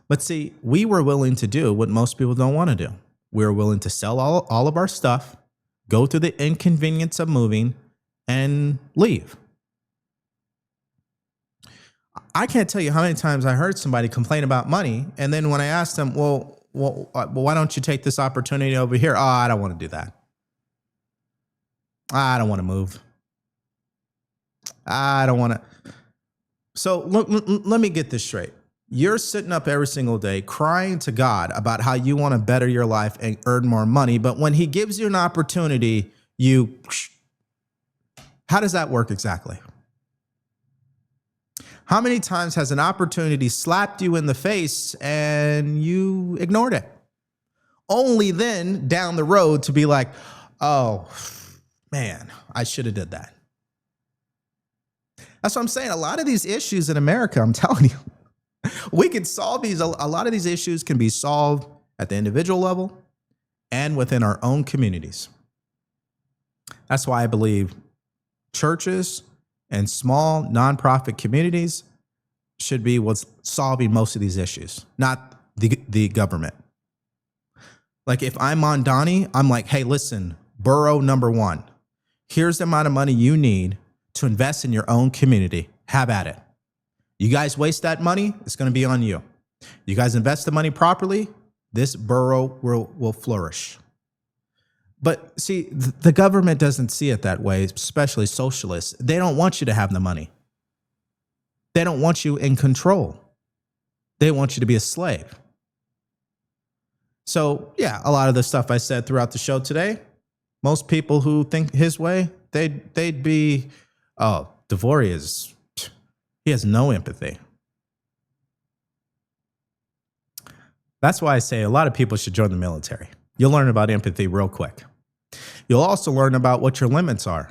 But see, we were willing to do what most people don't want to do. We were willing to sell all of our stuff, go through the inconvenience of moving, and leave. I can't tell you how many times I heard somebody complain about money, and then when I asked them, well, why don't you take this opportunity over here? Oh, I don't want to do that. I don't want to move. I don't want to. So let me get this straight. You're sitting up every single day crying to God about how you want to better your life and earn more money. But when he gives you an opportunity, how does that work exactly? How many times has an opportunity slapped you in the face and you ignored it? Only then down the road to be like, oh, man, I should have did that. That's what I'm saying. A lot of these issues in America, I'm telling you, we can solve these. A lot of these issues can be solved at the individual level and within our own communities. That's why I believe churches and small nonprofit communities should be what's solving most of these issues, not the government. Like if I'm Mondani, I'm like, hey, listen, borough number 1, here's the amount of money you need to invest in your own community. Have at it. You guys waste that money, it's going to be on you. You guys invest the money properly, this borough will flourish. But see, the government doesn't see it that way, especially socialists. They don't want you to have the money. They don't want you in control. They want you to be a slave. So, yeah, a lot of the stuff I said throughout the show today, most people who think his way, they'd be, oh, DeVory he has no empathy. That's why I say a lot of people should join the military. You'll learn about empathy real quick. You'll also learn about what your limits are.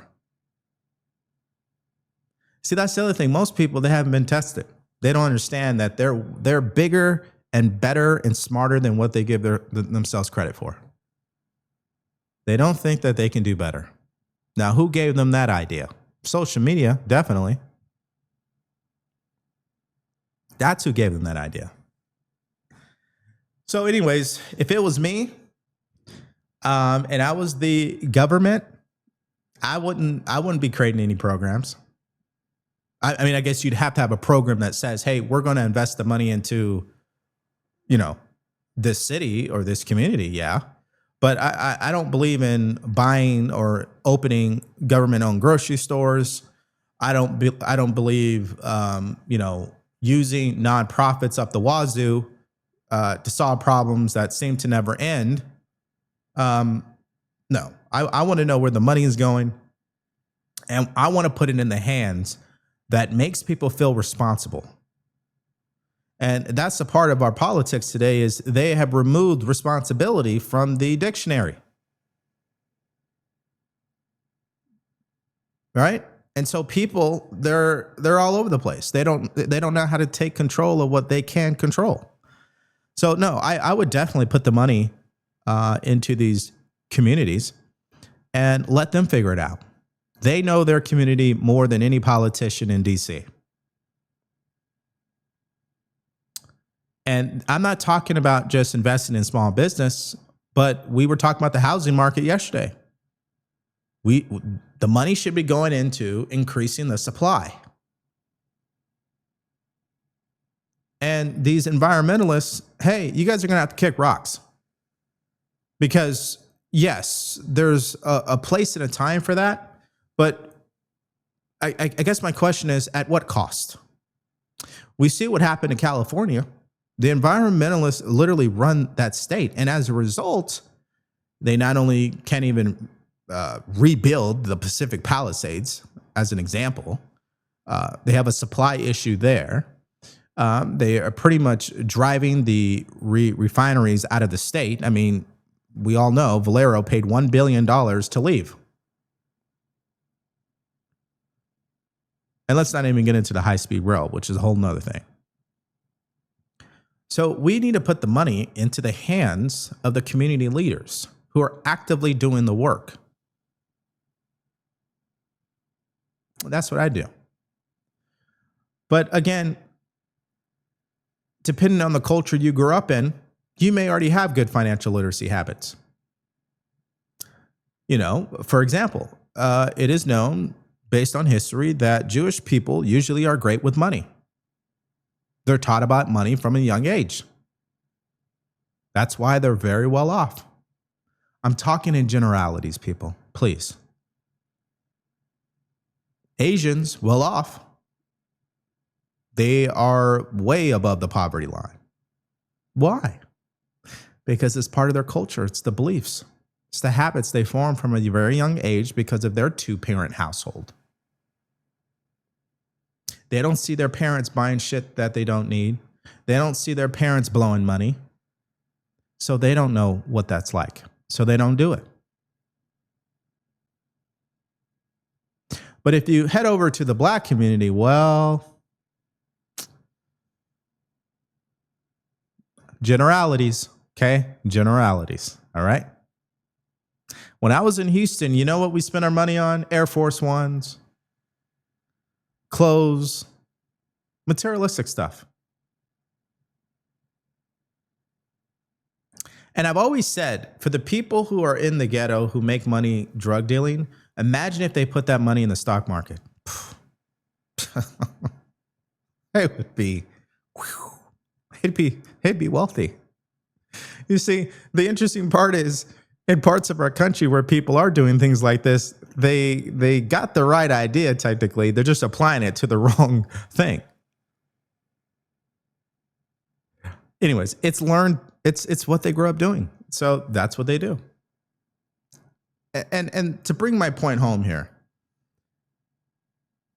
See, that's the other thing. Most people, they haven't been tested. They don't understand that they're bigger and better and smarter than what they give themselves credit for. They don't think that they can do better. Now, who gave them that idea? Social media, definitely. That's who gave them that idea. So anyways, if it was me, and I was the government, I wouldn't be creating any programs. I mean, I guess you'd have to have a program that says, hey, we're going to invest the money into, this city or this community. Yeah. But I don't believe in buying or opening government-owned grocery stores. I don't believe, using nonprofits up the wazoo to solve problems that seem to never end. No, I want to know where the money is going, and I want to put it in the hands that makes people feel responsible. And that's a part of our politics today is they have removed responsibility from the dictionary. Right? And so people, they're all over the place. They don't know how to take control of what they can control. So no, I would definitely put the money into these communities and let them figure it out. They know their community more than any politician in DC. And I'm not talking about just investing in small business, but we were talking about the housing market yesterday. The money should be going into increasing the supply. And these environmentalists, hey, you guys are going to have to kick rocks. Because yes, there's a place and a time for that. But I guess my question is, at what cost? We see what happened in California. The environmentalists literally run that state. And as a result, they not only can't even rebuild the Pacific Palisades, as an example. They have a supply issue there. They are pretty much driving the refineries out of the state. I mean, we all know Valero paid $1 billion to leave. And let's not even get into the high-speed rail, which is a whole nother thing. So we need to put the money into the hands of the community leaders who are actively doing the work. That's what I do. But again, depending on the culture you grew up in, you may already have good financial literacy habits. You know, for example, it is known based on history that Jewish people usually are great with money. They're taught about money from a young age. That's why they're very well off. I'm talking in generalities, people, please. Asians, well off. They are way above the poverty line. Why? Because it's part of their culture. It's the beliefs. It's the habits they form from a very young age because of their two-parent household. They don't see their parents buying shit that they don't need. They don't see their parents blowing money. So they don't know what that's like. So they don't do it. But if you head over to the black community, well, generalities, okay? Generalities, all right? When I was in Houston, you know what we spent our money on? Air Force Ones, clothes, materialistic stuff. And I've always said, for the people who are in the ghetto who make money drug dealing, imagine if they put that money in the stock market. It would be, it'd be wealthy. You see, the interesting part is, in parts of our country where people are doing things like this, they got the right idea technically. They're just applying it to the wrong thing. Anyways, it's learned. It's what they grew up doing. So that's what they do. And to bring my point home here,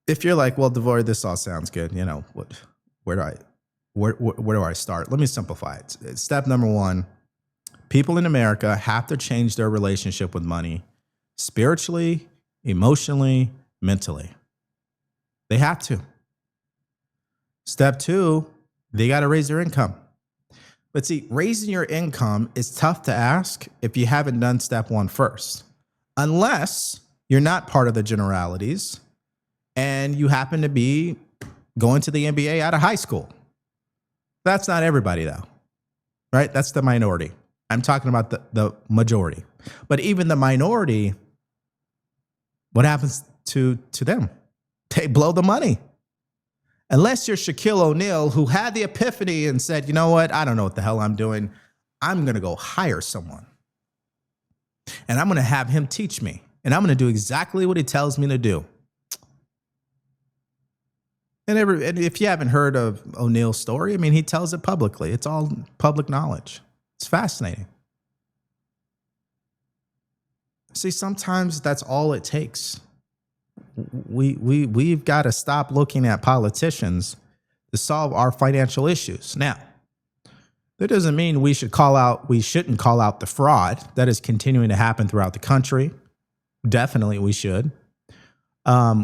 if you're like, well, DeVory, this all sounds good. You know, where do I start? Let me simplify it. Step number one, people in America have to change their relationship with money spiritually, emotionally, mentally. They have to. Step two, they got to raise their income. But see, raising your income is tough to ask if you haven't done step one first. Unless you're not part of the generalities and you happen to be going to the NBA out of high school. That's not everybody though, right? That's the minority. I'm talking about the majority. But even the minority, what happens to them? They blow the money. Unless you're Shaquille O'Neal, who had the epiphany and said, you know what? I don't know what the hell I'm doing. I'm going to go hire someone. And I'm going to have him teach me. And I'm going to do exactly what he tells me to do. And if you haven't heard of O'Neal's story, I mean, he tells it publicly. It's all public knowledge. It's fascinating. See, sometimes that's all it takes. We've got to stop looking at politicians to solve our financial issues. Now, that doesn't mean we shouldn't call out the fraud that is continuing to happen throughout the country. Definitely we should.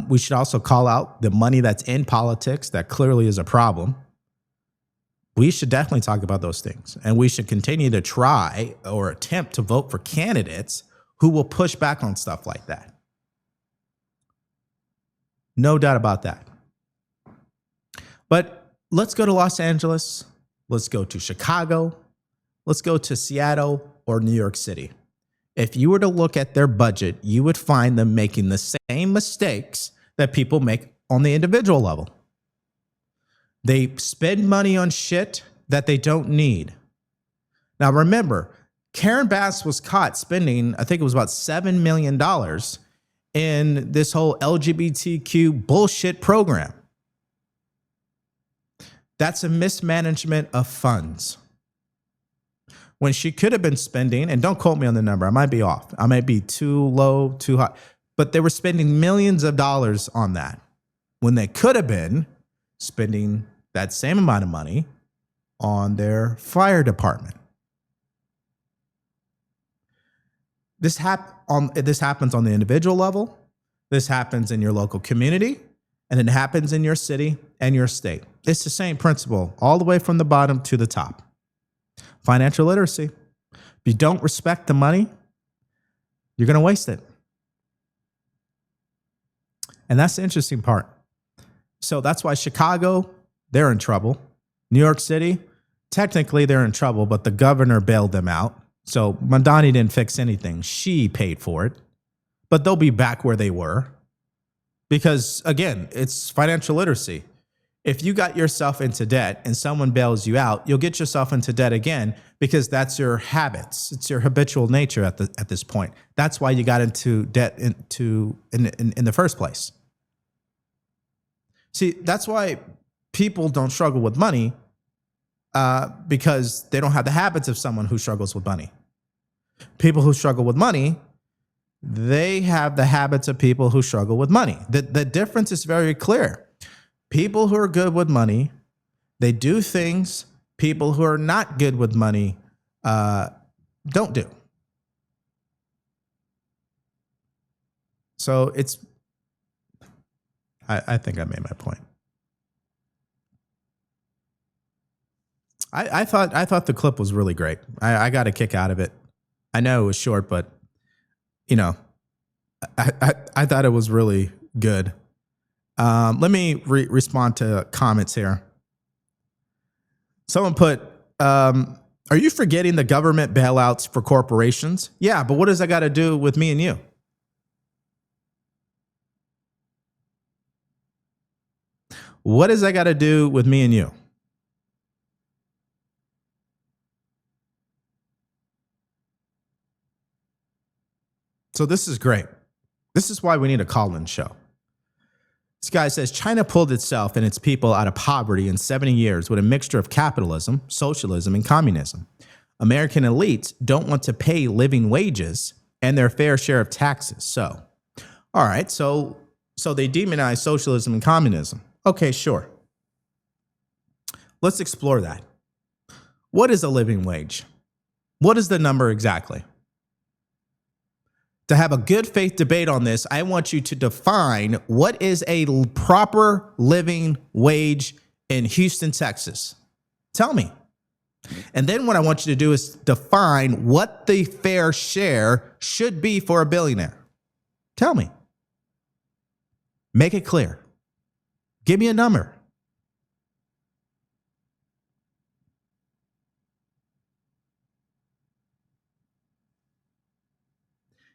We should also call out the money that's in politics that clearly is a problem. We should definitely talk about those things. And we should continue to try or attempt to vote for candidates who will push back on stuff like that. No doubt about that. But let's go to Los Angeles. Let's go to Chicago. Let's go to Seattle or New York City. If you were to look at their budget, you would find them making the same mistakes that people make on the individual level. They spend money on shit that they don't need. Now, remember, Karen Bass was caught spending, I think it was about $7 million in this whole LGBTQ bullshit program. That's a mismanagement of funds. When she could have been spending, and don't quote me on the number, I might be off. I might be too low, too high, but they were spending millions of dollars on that when they could have been spending that same amount of money on their fire department. This happens on the individual level. This happens in your local community, and it happens in your city and your state. It's the same principle all the way from the bottom to the top. Financial literacy. If you don't respect the money, you're going to waste it. And that's the interesting part. So that's why Chicago, they're in trouble. New York City, technically they're in trouble, but the governor bailed them out. So Mamdani didn't fix anything. She paid for it. But they'll be back where they were. Because, again, it's financial literacy. If you got yourself into debt and someone bails you out, you'll get yourself into debt again because that's your habits. It's your habitual nature at this point. That's why you got into debt in the first place. See, that's why people don't struggle with money because they don't have the habits of someone who struggles with money. People who struggle with money, they have the habits of people who struggle with money. The difference is very clear. People who are good with money, they do things people who are not good with money don't do. So I think I made my point. I thought the clip was really great. I got a kick out of it. I know it was short, but you know, I thought it was really good. Let me respond to comments here. Someone put, are you forgetting the government bailouts for corporations? Yeah, but what does that got to do with me and you? What does that got to do with me and you? So this is great. This is why we need a call-in show. This guy says, China pulled itself and its people out of poverty in 70 years with a mixture of capitalism, socialism, and communism. American elites don't want to pay living wages and their fair share of taxes. So, all right, so they demonize socialism and communism. Okay, sure. Let's explore that. What is a living wage? What is the number exactly? To have a good faith debate on this, I want you to define what is a proper living wage in Houston, Texas. Tell me. And then what I want you to do is define what the fair share should be for a billionaire. Tell me. Make it clear. Give me a number.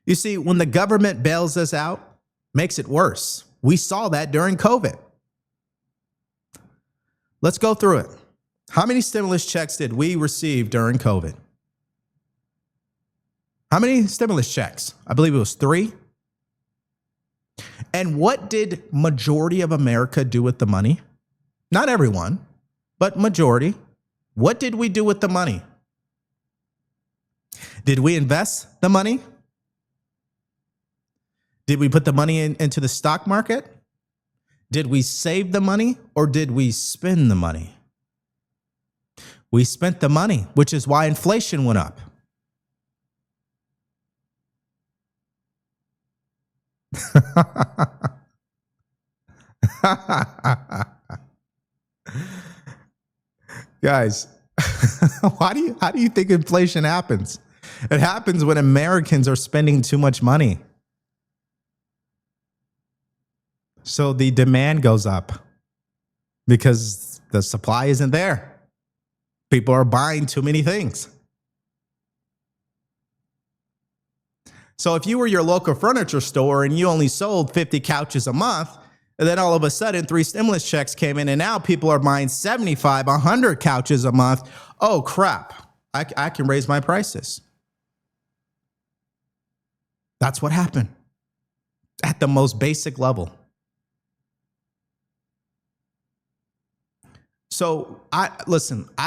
You see, when the government bails us out, makes it worse. We saw that during COVID. Let's go through it. How many stimulus checks did we receive during COVID? How many stimulus checks? I believe it was 3. And what did majority of America do with the money? Not everyone, but majority. What did we do with the money? Did we invest the money? Did we put the money into the stock market? Did we save the money or did we spend the money? We spent the money, which is why inflation went up. Guys, how do you think inflation happens? It happens when Americans are spending too much money. So the demand goes up because the supply isn't there. People are buying too many things. So if you were your local furniture store and you only sold 50 couches a month, and then all of a sudden 3 stimulus checks came in and now people are buying 75, 100 couches a month. Oh, crap. I can raise my prices. That's what happened at the most basic level. So I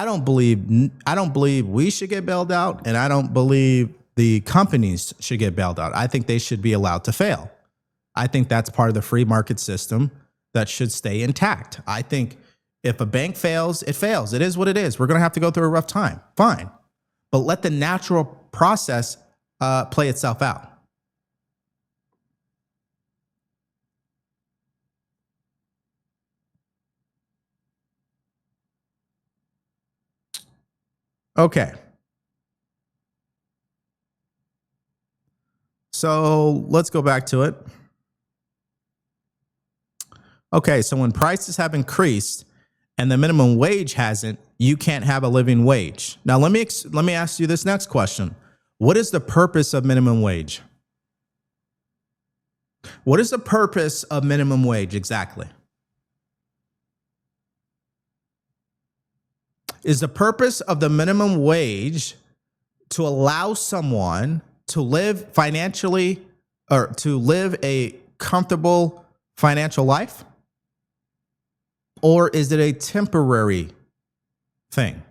don't believe we should get bailed out, and I don't believe the companies should get bailed out. I think they should be allowed to fail. I think that's part of the free market system that should stay intact. I think if a bank fails, it fails. It is what it is. We're going to have to go through a rough time. Fine. But let the natural process play itself out. Okay. So let's go back to it. Okay, so when prices have increased and the minimum wage hasn't, you can't have a living wage. Now, let me ask you this next question. What is the purpose of minimum wage? What is the purpose of minimum wage exactly? Is the purpose of the minimum wage to allow someone to live financially or to live a comfortable financial life? Or is it a temporary thing?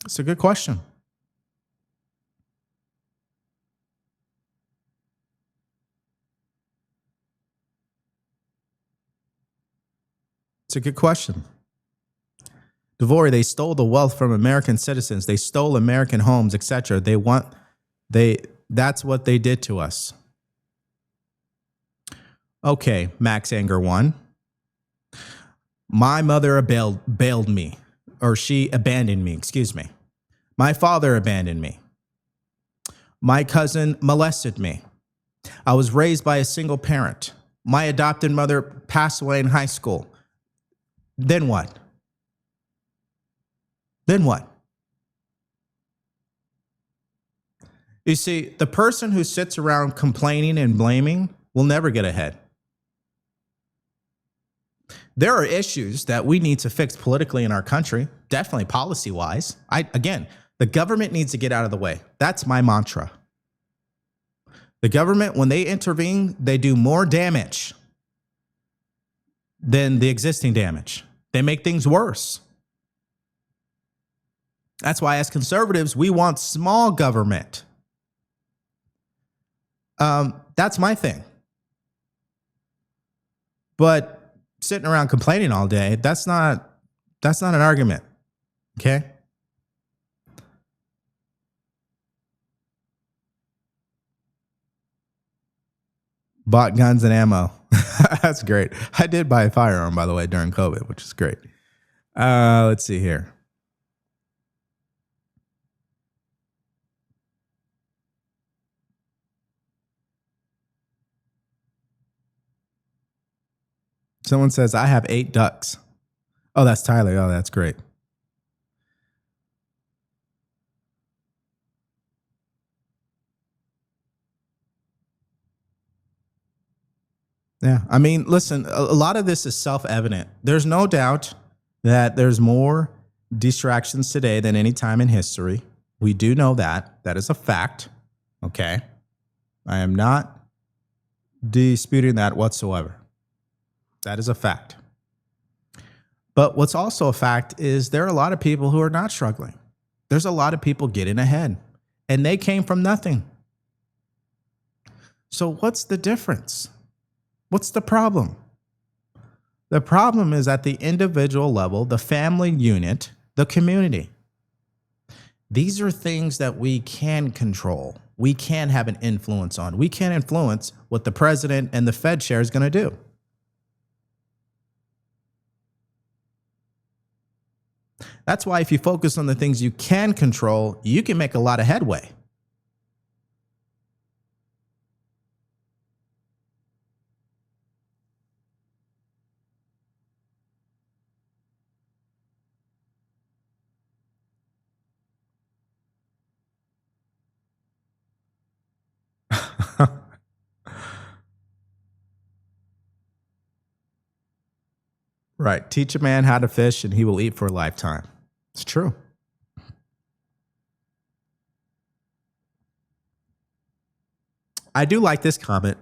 It's a good question. It's a good question. DeVory, they stole the wealth from American citizens. They stole American homes, etc. That's what they did to us. Okay, Max Anger 1. My mother bailed me, or she abandoned me, excuse me. My father abandoned me. My cousin molested me. I was raised by a single parent. My adopted mother passed away in high school. Then what? Then what? You see, the person who sits around complaining and blaming will never get ahead. There are issues that we need to fix politically in our country, definitely policy-wise. Again, the government needs to get out of the way. That's my mantra. The government, when they intervene, they do more damage than the existing damage. They make things worse. That's why, as conservatives, we want small government. That's my thing. But sitting around complaining all day, that's not an argument. Okay? Bought guns and ammo. That's great. I did buy a firearm, by the way, during COVID, which is great. Let's see here. Someone says, I have 8 ducks. Oh, that's Tyler. Oh, that's great. Yeah, I mean, listen, a lot of this is self-evident. There's no doubt that there's more distractions today than any time in history. We do know that. That is a fact. Okay? I am not disputing that whatsoever. That is a fact. But what's also a fact is there are a lot of people who are not struggling. There's a lot of people getting ahead, and they came from nothing. So what's the difference? What's the problem? The problem is at the individual level, the family unit, the community. These are things that we can control. We can have an influence on. We can influence what the president and the Fed chair is going to do. That's why if you focus on the things you can control, you can make a lot of headway. Right. Teach a man how to fish and he will eat for a lifetime. It's true. I do like this comment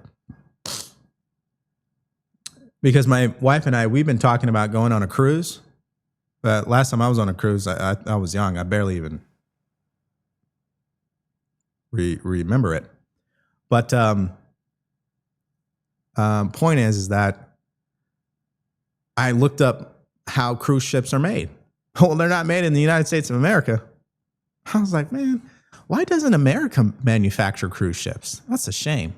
because my wife and I, we've been talking about going on a cruise. But last time I was on a cruise, I was young. I barely even remember it. But point is that I looked up how cruise ships are made. Well, they're not made in the United States of America. I was like, man, why doesn't America manufacture cruise ships? That's a shame.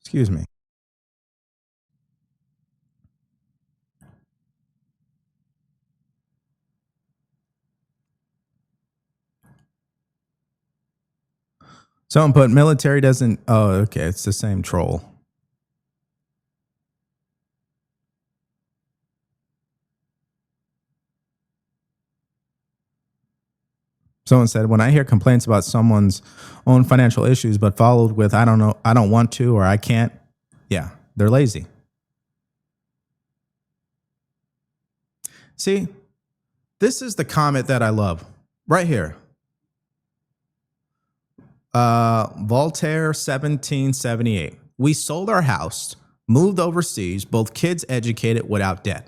Excuse me. Someone put military doesn't. Oh, okay. It's the same troll. Someone said, when I hear complaints about someone's own financial issues, but followed with, I don't know, I don't want to, or I can't. Yeah, they're lazy. See, this is the comment that I love right here. Voltaire 1778. We sold our house, moved overseas, both kids educated without debt.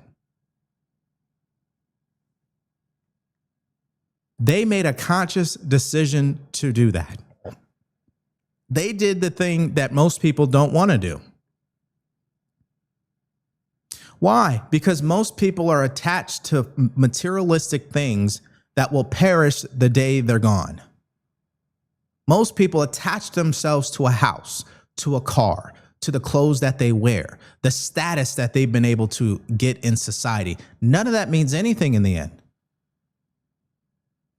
They made a conscious decision to do that. They did the thing that most people don't want to do. Why? Because most people are attached to materialistic things that will perish the day they're gone. Most people attach themselves to a house, to a car, to the clothes that they wear, the status that they've been able to get in society. None of that means anything in the end.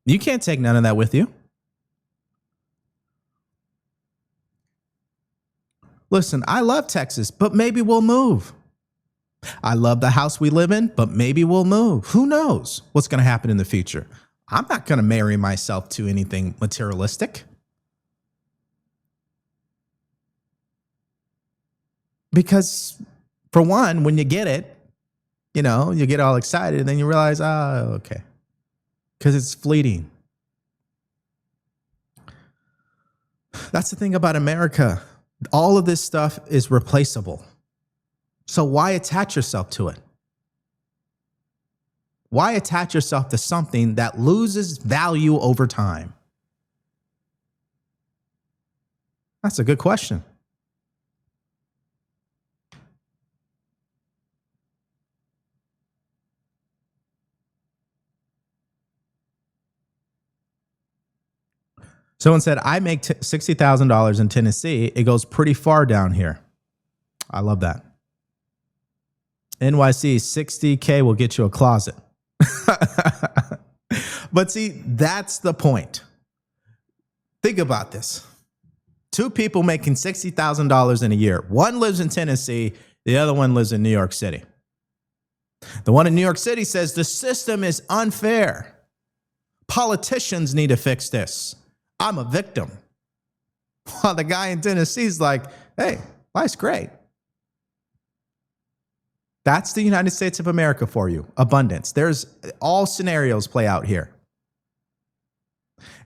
You can't take none of that with you. Listen, I love Texas, but maybe we'll move. I love the house we live in, but maybe we'll move. Who knows what's going to happen in the future? I'm not going to marry myself to anything materialistic. Because, for one, when you get it, you know, you get all excited and then you realize, oh, okay. Because it's fleeting. That's the thing about America. All of this stuff is replaceable. So why attach yourself to it? Why attach yourself to something that loses value over time? That's a good question. Someone said, I make $60,000 in Tennessee. It goes pretty far down here. I love that. NYC, 60K will get you a closet. But see, that's the point. Think about this. Two people making $60,000 in a year. One lives in Tennessee. The other one lives in New York City. The one in New York City says the system is unfair. Politicians need to fix this. I'm a victim. While the guy in Tennessee is like, hey, life's great. That's the United States of America for you. Abundance. There's all scenarios play out here.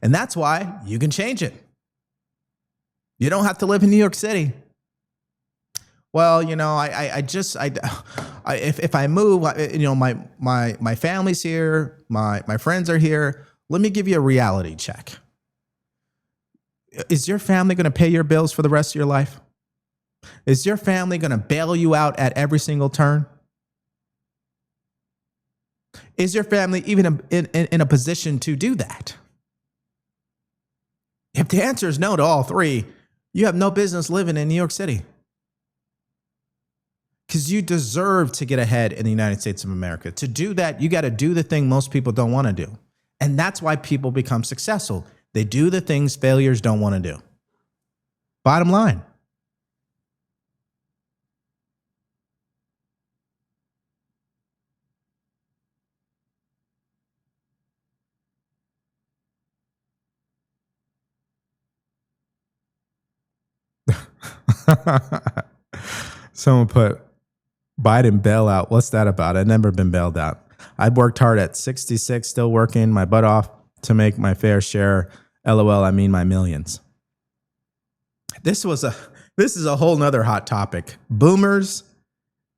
And that's why you can change it. You don't have to live in New York City. Well, you know, if I move, you know, my family's here, my friends are here. Let me give you a reality check. Is your family going to pay your bills for the rest of your life? Is your family going to bail you out at every single turn? Is your family even in a position to do that? If the answer is no to all three, you have no business living in New York City. Because you deserve to get ahead in the United States of America. To do that, you got to do the thing most people don't want to do. And that's why people become successful. They do the things failures don't want to do. Bottom line. Someone put Biden bailout. What's that about? I've never been bailed out. I've worked hard at 66, still working my butt off to make my fair share. LOL, I mean my millions. This is a whole nother hot topic. Boomers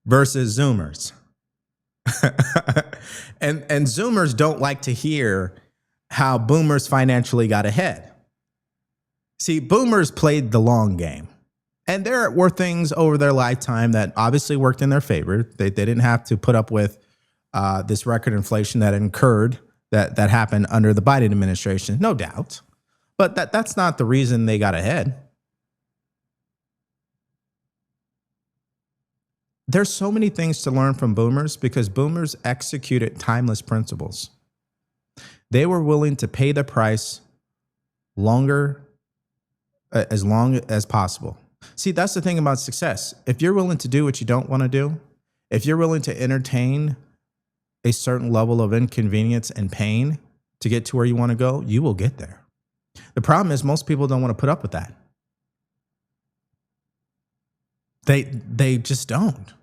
versus Zoomers. and Zoomers don't like to hear how boomers financially got ahead. See, boomers played the long game. And there were things over their lifetime that obviously worked in their favor. They didn't have to put up with this record inflation that happened under the Biden administration, no doubt. But that's not the reason they got ahead. There's so many things to learn from boomers because boomers executed timeless principles. They were willing to pay the price as long as possible. See, that's the thing about success. If you're willing to do what you don't want to do, if you're willing to entertain a certain level of inconvenience and pain to get to where you want to go, you will get there. The problem is most people don't want to put up with that. They just don't.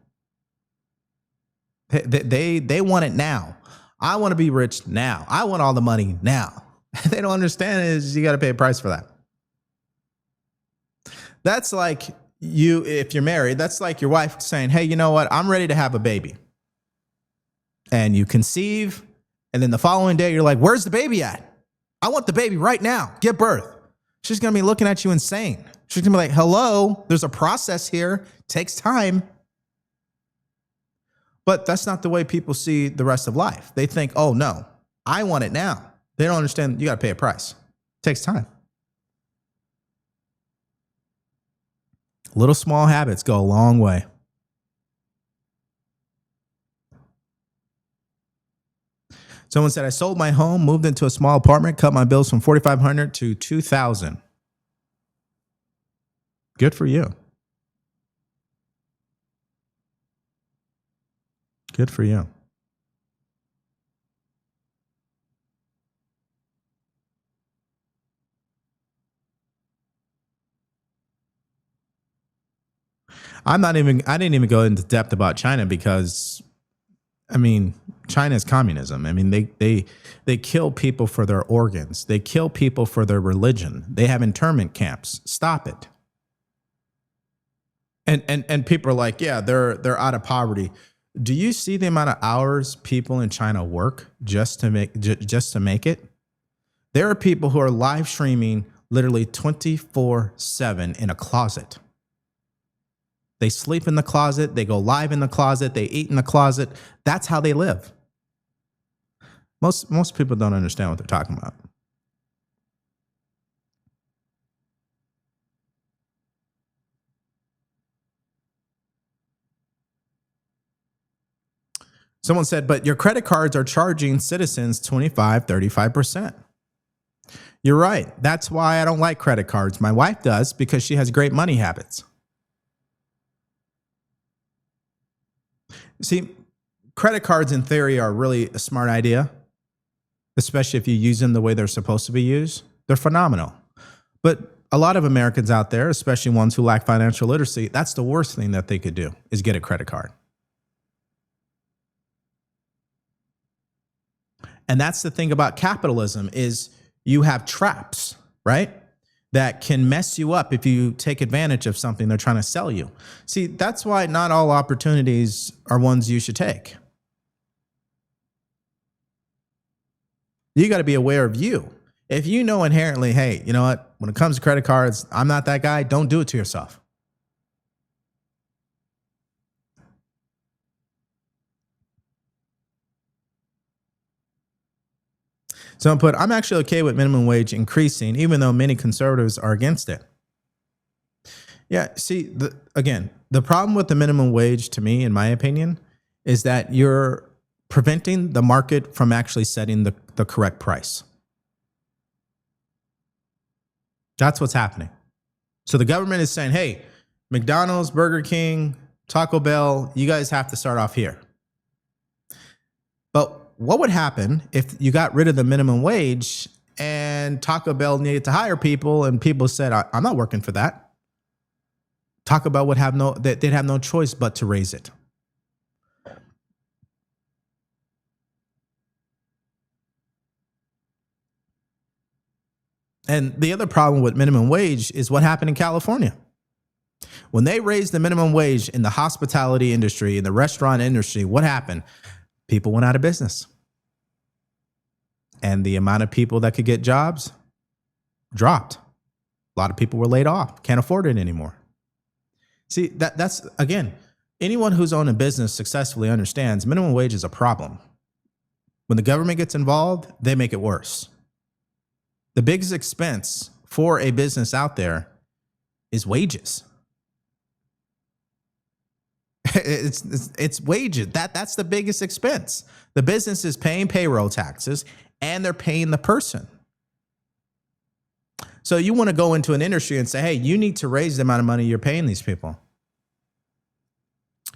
They want it now. I want to be rich now. I want all the money now. They don't understand is you got to pay a price for that. That's like if you're married, that's like your wife saying, hey, you know what? I'm ready to have a baby. And you conceive. And then the following day, you're like, where's the baby at? I want the baby right now. Give birth. She's going to be looking at you insane. She's going to be like, hello, there's a process here. It takes time. But that's not the way people see the rest of life. They think, oh, no, I want it now. They don't understand you got to pay a price. It takes time. Little small habits go a long way. Someone said, I sold my home, moved into a small apartment, cut my bills from $4,500 to $2,000. Good for you. Good for you. I didn't even go into depth about China because, I mean, China is communism. I mean, they kill people for their organs. They kill people for their religion. They have internment camps. Stop it. And people are like, yeah, they're out of poverty. Do you see the amount of hours people in China work just to make it? There are people who are live streaming literally 24/7 in a closet. They sleep in the closet. They go live in the closet. They eat in the closet. That's how they live. Most people don't understand what they're talking about. Someone said, but your credit cards are charging citizens 25, 35%. You're right. That's why I don't like credit cards. My wife does because she has great money habits. See, credit cards in theory are really a smart idea, especially if you use them the way they're supposed to be used. They're phenomenal. But a lot of Americans out there, especially ones who lack financial literacy, that's the worst thing that they could do is get a credit card. And that's the thing about capitalism is you have traps, right? That can mess you up if you take advantage of something they're trying to sell you. See, that's why not all opportunities are ones you should take. You got to be aware of you. If you know inherently, hey, you know what? When it comes to credit cards, I'm not that guy. Don't do it to yourself. Someone put, I'm actually okay with minimum wage increasing, even though many conservatives are against it. Yeah, see, again, the problem with the minimum wage, to me, in my opinion, is that you're preventing the market from actually setting the correct price. That's what's happening. So the government is saying, hey, McDonald's, Burger King, Taco Bell, you guys have to start off here. But what would happen if you got rid of the minimum wage and Taco Bell needed to hire people and people said, I'm not working for that? Taco Bell would have they'd have no choice but to raise it. And the other problem with minimum wage is what happened in California. When they raised the minimum wage in the hospitality industry, in the restaurant industry, what happened? People went out of business. And the amount of people that could get jobs dropped. A lot of people were laid off, can't afford it anymore. See, that's, again, anyone who's owned a business successfully understands minimum wage is a problem. When the government gets involved, they make it worse. The biggest expense for a business out there is wages. It's wages. That's the biggest expense. The business is paying payroll taxes and they're paying the person. So you want to go into an industry and say, hey, you need to raise the amount of money you're paying these people.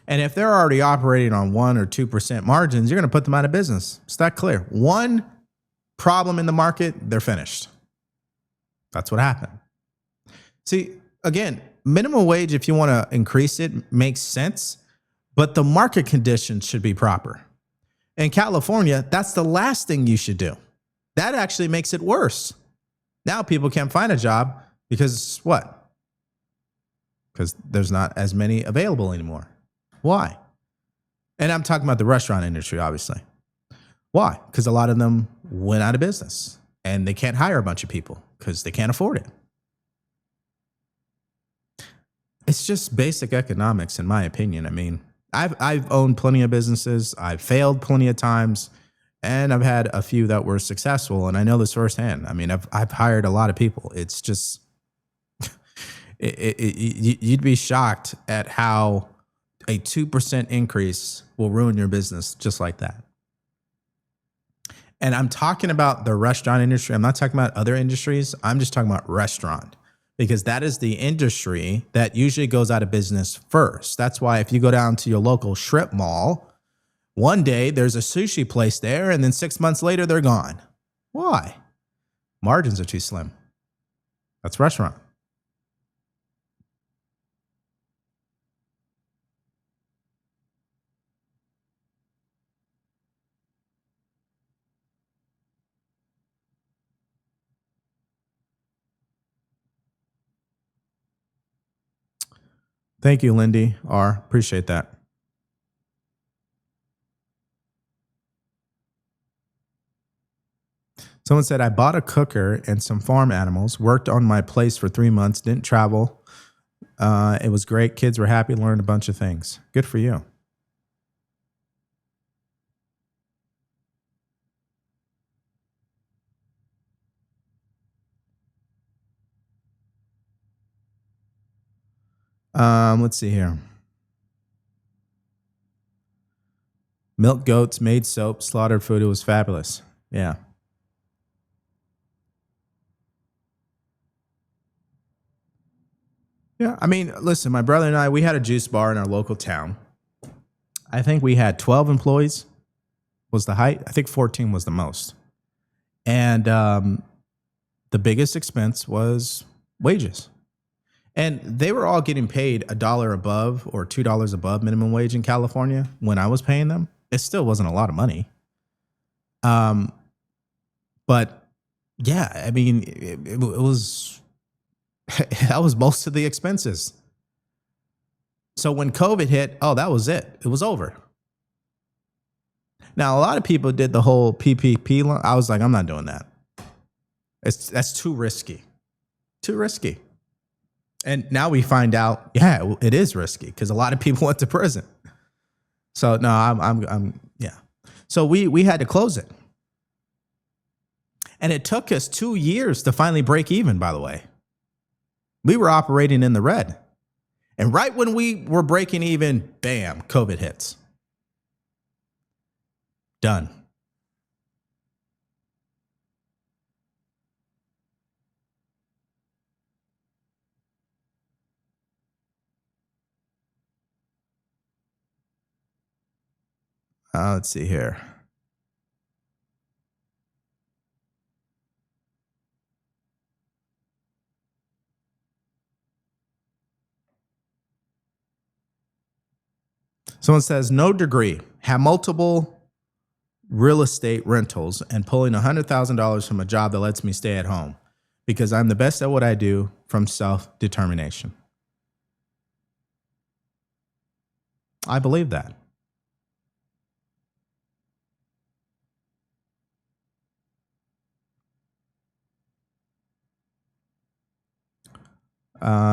And if they're already operating on 1 or 2% margins, you're going to put them out of business. It's that clear. One problem in the market, they're finished. That's what happened. See, again, minimum wage, if you want to increase it, makes sense, but the market conditions should be proper. In California, that's the last thing you should do. That actually makes it worse. Now people can't find a job because what? Because there's not as many available anymore. Why? And I'm talking about the restaurant industry, obviously. Why? Because a lot of them went out of business and they can't hire a bunch of people because they can't afford it. It's just basic economics, in my opinion. I mean, I've owned plenty of businesses. I've failed plenty of times, and I've had a few that were successful, and I know this firsthand. I mean, I've hired a lot of people. It's just, you'd be shocked at how a 2% increase will ruin your business just like that. And I'm talking about the restaurant industry. I'm not talking about other industries. I'm just talking about restaurant, because that is the industry that usually goes out of business first. That's why if you go down to your local strip mall, one day there's a sushi place there, and then 6 months later they're gone. Why? Margins are too slim. That's restaurant. Thank you, Lindy R. Appreciate that. Someone said, I bought a cooker and some farm animals, worked on my place for 3 months, didn't travel. It was great. Kids were happy, learned a bunch of things. Good for you. Let's see here. Milk goats, made soap, slaughtered food. It was fabulous. Yeah. Yeah, I mean, listen, my brother and I, we had a juice bar in our local town. I think we had 12 employees was the height. I think 14 was the most. And the biggest expense was wages. And they were all getting paid $1 above or $2 above minimum wage in California when I was paying them. It still wasn't a lot of money. But yeah, I mean, it was, that was most of the expenses. So when COVID hit, oh, that was it. It was over. Now, a lot of people did the whole PPP loan. I was like, I'm not doing that. That's too risky. Too risky. And now we find out, yeah, it is risky because a lot of people went to prison. So no, I'm yeah. So we had to close it. And it took us 2 years to finally break even, by the way. We were operating in the red. And right when we were breaking even, bam, COVID hits. Done. Let's see here. Someone says, no degree, have multiple real estate rentals and pulling $100,000 from a job that lets me stay at home because I'm the best at what I do from self-determination. I believe that.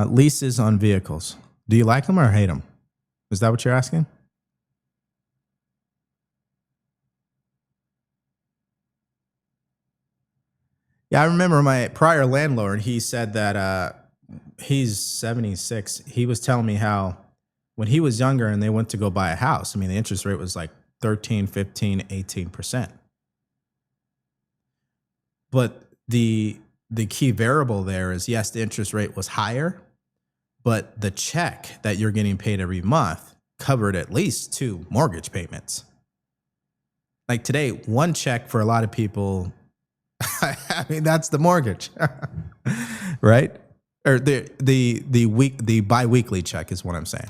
Leases on vehicles. Do you like them or hate them? Is that what you're asking? Yeah, I remember my prior landlord, he said that he's 76. He was telling me how when he was younger and they went to go buy a house, I mean, the interest rate was like 13, 15, 18%. But the key variable there is, yes, the interest rate was higher, but the check that you're getting paid every month covered at least 2 mortgage payments. Like today, one check for a lot of people, I mean, that's the mortgage, right? Or the biweekly check is what I'm saying.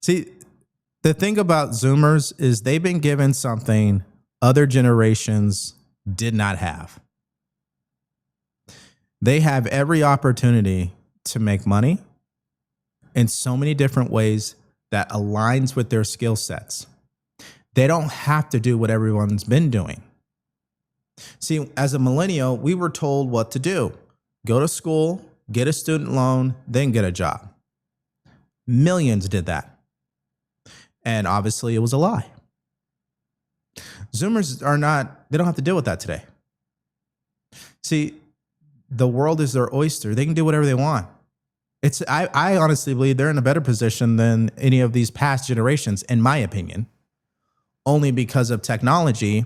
See, the thing about Zoomers is they've been given something other generations did not have. They have every opportunity to make money in so many different ways that aligns with their skill sets. They don't have to do what everyone's been doing. See, as a millennial, we were told what to do. Go to school, get a student loan, then get a job. Millions did that. And obviously it was a lie. Zoomers they don't have to deal with that today. See, the world is their oyster. They can do whatever they want. I honestly believe they're in a better position than any of these past generations, in my opinion, only because of technology.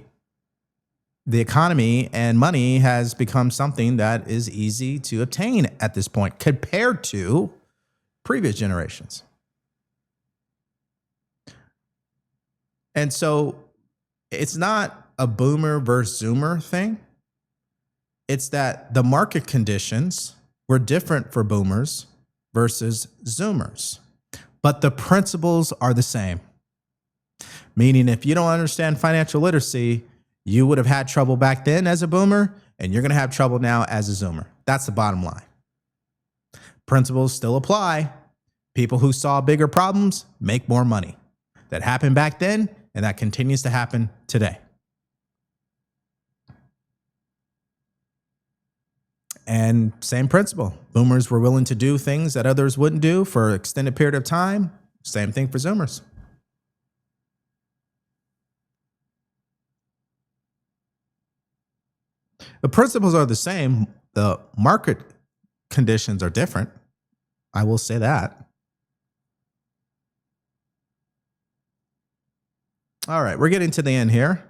The economy and money has become something that is easy to obtain at this point compared to previous generations. And so it's not a boomer versus Zoomer thing. It's that the market conditions were different for boomers versus Zoomers, but the principles are the same. Meaning if you don't understand financial literacy, you would have had trouble back then as a boomer, and you're going to have trouble now as a Zoomer. That's the bottom line. Principles still apply. People who saw bigger problems make more money. That happened back then, and that continues to happen today. And same principle. Boomers were willing to do things that others wouldn't do for an extended period of time. Same thing for Zoomers. The principles are the same. The market conditions are different. I will say that. All right, we're getting to the end here.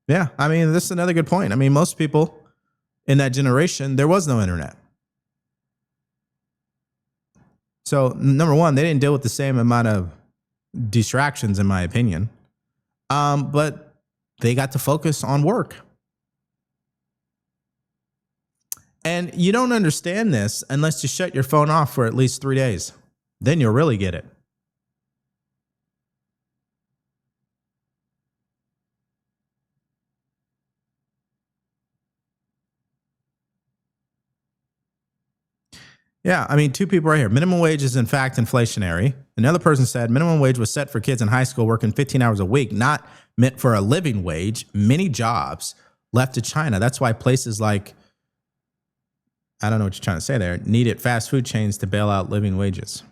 Yeah, I mean, this is another good point. I mean, most people in that generation, there was no internet. So, number one, they didn't deal with the same amount of distractions, in my opinion. But they got to focus on work. And you don't understand this unless you shut your phone off for at least 3 days. Then you'll really get it. Yeah, I mean, 2 people right here. Minimum wage is in fact inflationary. Another person said minimum wage was set for kids in high school working 15 hours a week, not meant for a living wage. Many jobs left to China. That's why places like I don't know what you're trying to say there. Needed fast food chains to bail out living wages.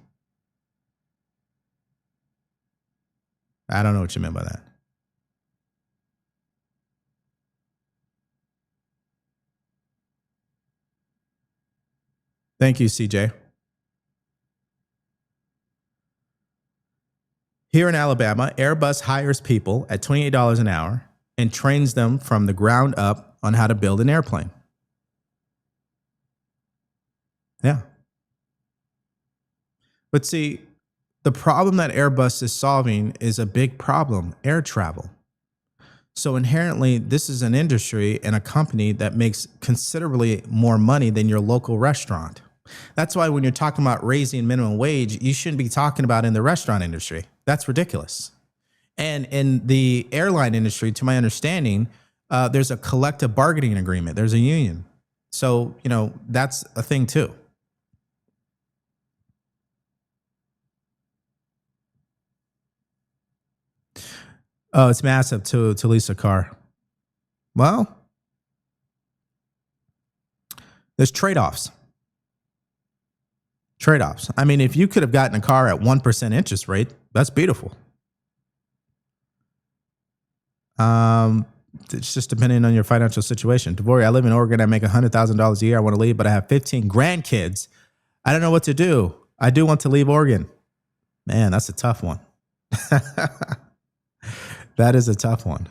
I don't know what you meant by that. Thank you, CJ. Here in Alabama, Airbus hires people at $28 an hour and trains them from the ground up on how to build an airplane. Yeah. But see, the problem that Airbus is solving is a big problem, air travel. So inherently, this is an industry and a company that makes considerably more money than your local restaurant. That's why when you're talking about raising minimum wage, you shouldn't be talking about in the restaurant industry. That's ridiculous. And in the airline industry, to my understanding, there's a collective bargaining agreement. There's a union. So, that's a thing too. Oh, it's massive to lease a car. Well, there's trade-offs. Trade-offs. I mean, if you could have gotten a car at 1% interest rate, that's beautiful. It's just depending on your financial situation. DeVory, I live in Oregon. I make $100,000 a year. I want to leave, but I have 15 grandkids. I don't know what to do. I do want to leave Oregon. Man, that's a tough one. That is a tough one.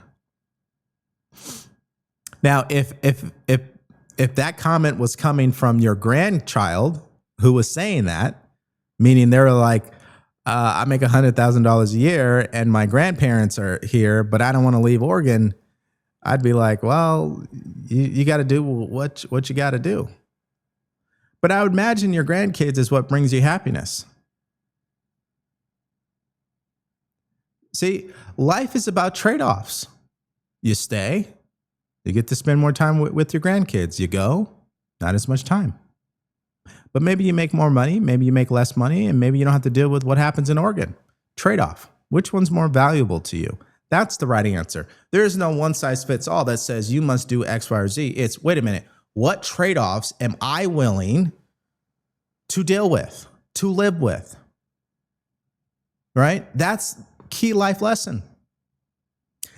Now, if that comment was coming from your grandchild who was saying that, meaning they were like, I make $100,000 a year and my grandparents are here, but I don't want to leave Oregon, I'd be like, well, you got to do what you got to do. But I would imagine your grandkids is what brings you happiness. See, life is about trade-offs. You stay, you get to spend more time with your grandkids. You go, not as much time. But maybe you make more money, maybe you make less money, and maybe you don't have to deal with what happens in Oregon. Trade-off. Which one's more valuable to you? That's the right answer. There is no one-size-fits-all that says you must do X, Y, or Z. It's, wait a minute, what trade-offs am I willing to deal with, to live with? Right? That's key life lesson.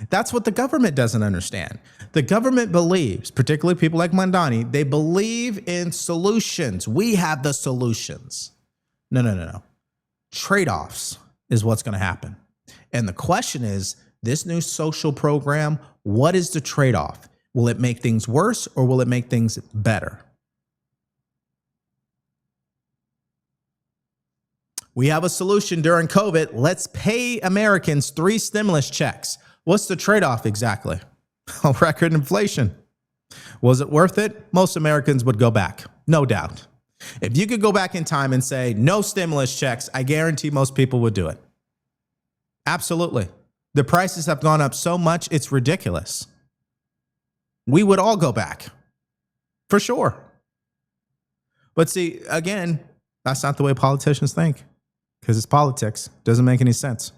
That's what the government doesn't understand. The government believes, particularly people like Mandani, they believe in solutions. We have the solutions. No. Trade-offs is what's going to happen. And the question is, this new social program, what is the trade-off? Will it make things worse or will it make things better? We have a solution during COVID. Let's pay Americans 3 stimulus checks. What's the trade-off exactly? Record inflation. Was it worth it? Most Americans would go back, no doubt. If you could go back in time and say no stimulus checks, I guarantee most people would do it. Absolutely. The prices have gone up so much, it's ridiculous. We would all go back, for sure. But see, again, that's not the way politicians think, because it's politics. Doesn't make any sense.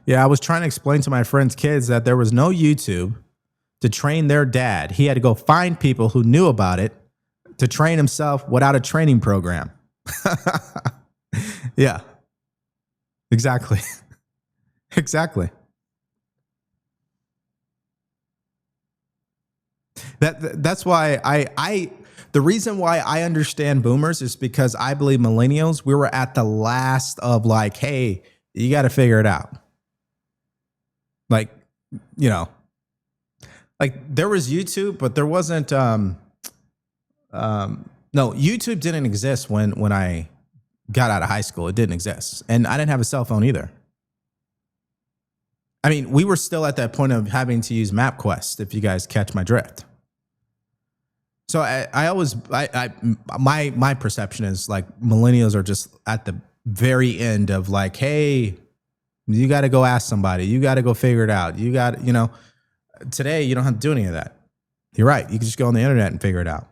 Yeah, I was trying to explain to my friends' kids that there was no YouTube to train their dad. He had to go find people who knew about it to train himself without a training program. Yeah, exactly. Exactly. That's why the reason why I understand boomers is because I believe millennials, we were at the last of like, hey, you got to figure it out. Like, like there was YouTube, but there wasn't, no, YouTube didn't exist when I got out of high school. It didn't exist. And I didn't have a cell phone either. I mean, we were still at that point of having to use MapQuest, if you guys catch my drift. So my perception is like millennials are just at the very end of like, hey, you got to go ask somebody. You got to go figure it out. You got, today you don't have to do any of that. You're right. You can just go on the internet and figure it out.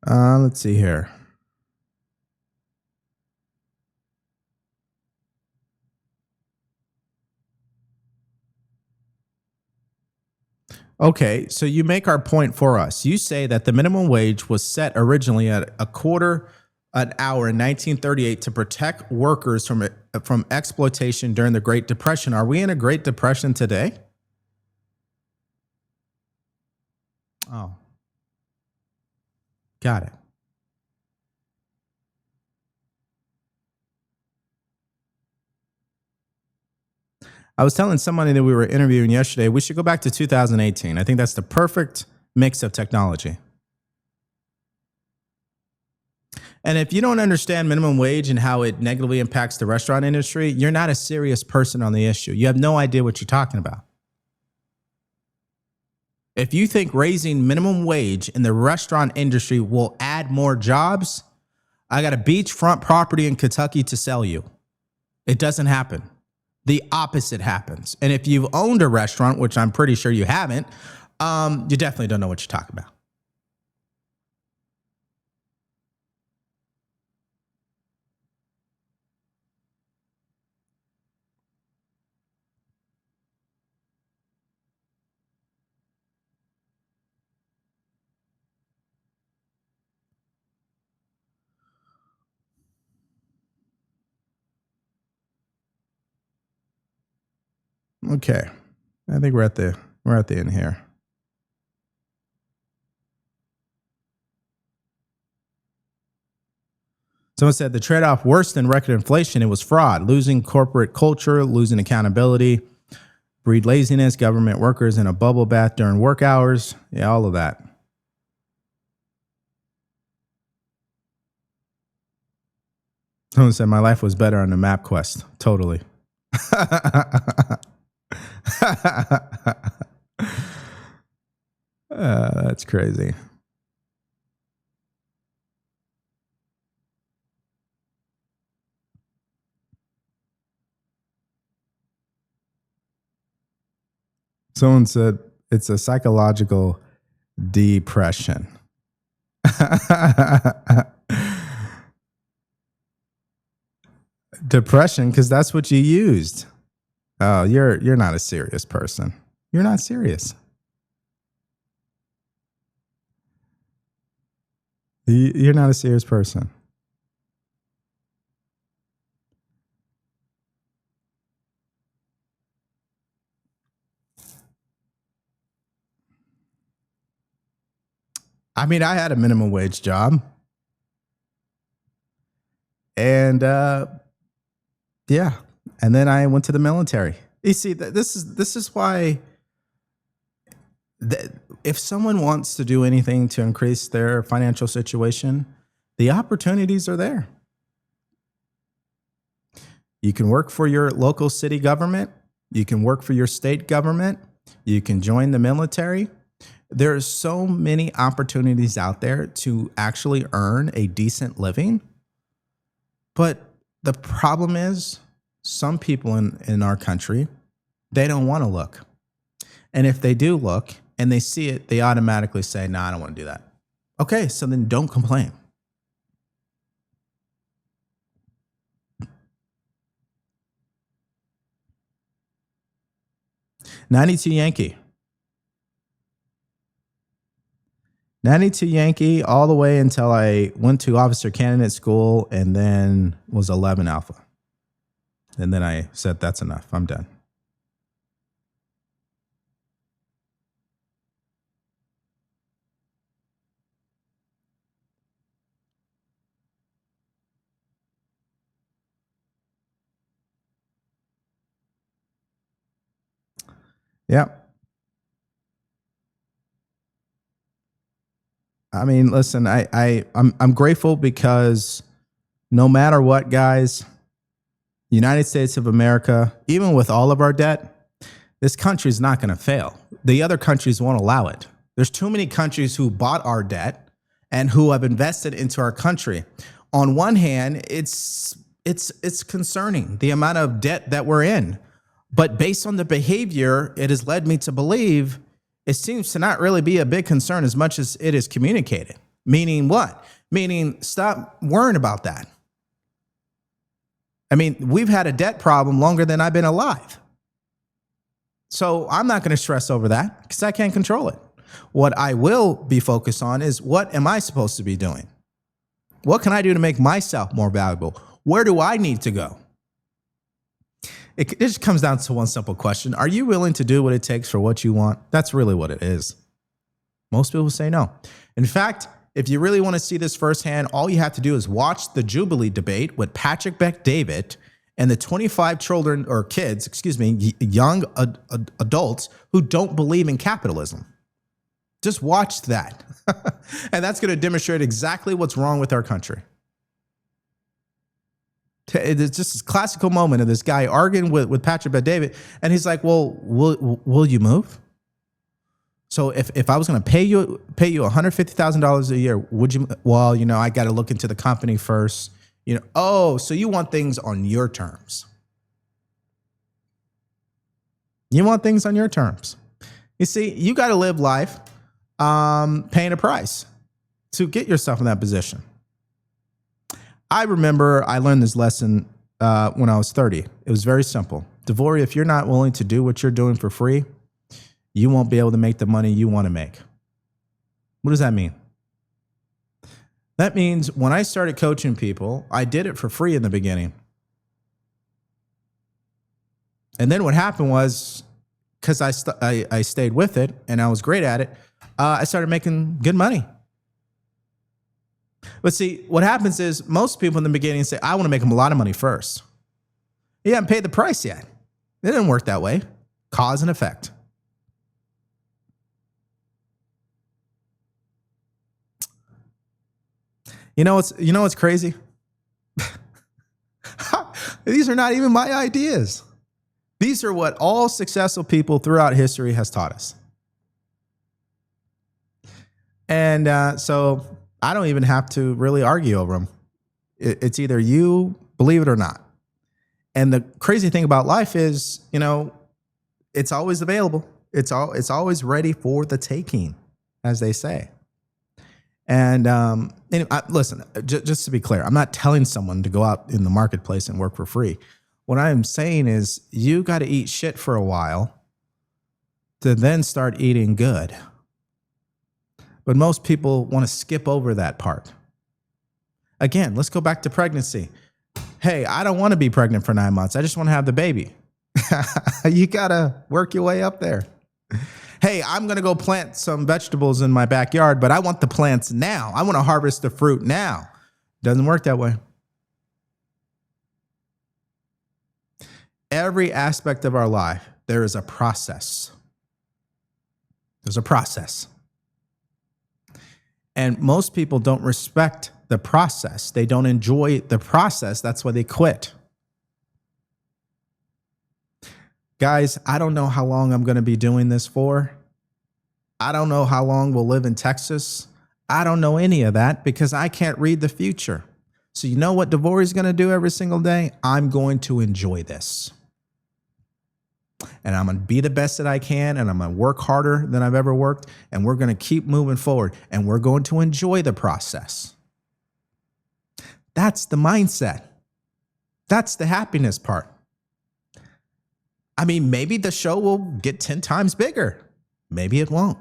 Let's see here. Okay, so you make our point for us. You say that the minimum wage was set originally at a quarter an hour in 1938 to protect workers from exploitation during the Great Depression. Are we in a Great Depression today? Oh, got it. I was telling somebody that we were interviewing yesterday, we should go back to 2018. I think that's the perfect mix of technology. And if you don't understand minimum wage and how it negatively impacts the restaurant industry, you're not a serious person on the issue. You have no idea what you're talking about. If you think raising minimum wage in the restaurant industry will add more jobs, I got a beachfront property in Kentucky to sell you. It doesn't happen. The opposite happens. And if you've owned a restaurant, which I'm pretty sure you haven't, you definitely don't know what you're talking about. Okay. I think we're at the end here. Someone said the trade-off worse than record inflation, it was fraud, losing corporate culture, losing accountability, breed laziness, government workers in a bubble bath during work hours. Yeah, all of that. Someone said my life was better on the map quest. Totally. That's crazy. Someone said it's a psychological depression. Depression, because that's what you used. Oh, you're not a serious person. You're not serious. You're not a serious person. I mean, I had a minimum wage job. And yeah. And then I went to the military. You see, this is why if someone wants to do anything to increase their financial situation, the opportunities are there. You can work for your local city government. You can work for your state government. You can join the military. There are so many opportunities out there to actually earn a decent living. But the problem is, some people in our country, they don't want to look. And if they do look and they see it, they automatically say, no, I don't want to do that. Okay, so then don't complain. '92 Yankee. 92 Yankee all the way until I went to officer candidate school and then was 11 Alpha. And then I said, that's enough. I'm done. Yeah. I mean, listen, I'm grateful because no matter what, guys, United States of America, even with all of our debt, this country is not going to fail. The other countries won't allow it. There's too many countries who bought our debt and who have invested into our country. On one hand, it's concerning the amount of debt that we're in. But based on the behavior, it has led me to believe it seems to not really be a big concern as much as it is communicated. Meaning what? Meaning stop worrying about that. I mean, we've had a debt problem longer than I've been alive. So I'm not going to stress over that because I can't control it. What I will be focused on is what am I supposed to be doing? What can I do to make myself more valuable? Where do I need to go? It just comes down to one simple question. Are you willing to do what it takes for what you want? That's really what it is. Most people say no. In fact, if you really want to see this firsthand, all you have to do is watch the Jubilee debate with Patrick Bet-David and the 25 children or kids, young adults who don't believe in capitalism. Just watch that. And that's going to demonstrate exactly what's wrong with our country. It's just this classical moment of this guy arguing with Patrick Bet-David. And he's like, well, will you move? So if I was going to pay you $150,000 a year, would you? Well, I got to look into the company first. Oh, so you want things on your terms. You want things on your terms. You see, you got to live life paying a price to get yourself in that position. I remember I learned this lesson when I was 30. It was very simple. DeVory, if you're not willing to do what you're doing for free, you won't be able to make the money you want to make. What does that mean? That means when I started coaching people, I did it for free in the beginning. And then what happened was, because I stayed with it and I was great at it, I started making good money. But see, what happens is most people in the beginning say, I want to make them a lot of money first. You haven't paid the price yet. It didn't work that way. Cause and effect. You know what's crazy? These are not even my ideas. These are what all successful people throughout history has taught us. And so I don't even have to really argue over them. It's either you believe it or not. And the crazy thing about life is, it's always available. It's always ready for the taking, as they say. And anyway, listen, just to be clear, I'm not telling someone to go out in the marketplace and work for free. What I'm saying is you got to eat shit for a while to then start eating good. But most people want to skip over that part. Again, let's go back to pregnancy. Hey, I don't want to be pregnant for 9 months. I just want to have the baby. You got to work your way up there. Hey, I'm going to go plant some vegetables in my backyard, but I want the plants now. I want to harvest the fruit now. Doesn't work that way. Every aspect of our life, there is a process. There's a process. And most people don't respect the process. They don't enjoy the process. That's why they quit. Guys, I don't know how long I'm going to be doing this for. I don't know how long we'll live in Texas. I don't know any of that because I can't read the future. So you know what DeVory's going to do every single day? I'm going to enjoy this. And I'm going to be the best that I can, and I'm going to work harder than I've ever worked, and we're going to keep moving forward, and we're going to enjoy the process. That's the mindset. That's the happiness part. I mean, maybe the show will get 10 times bigger. Maybe it won't.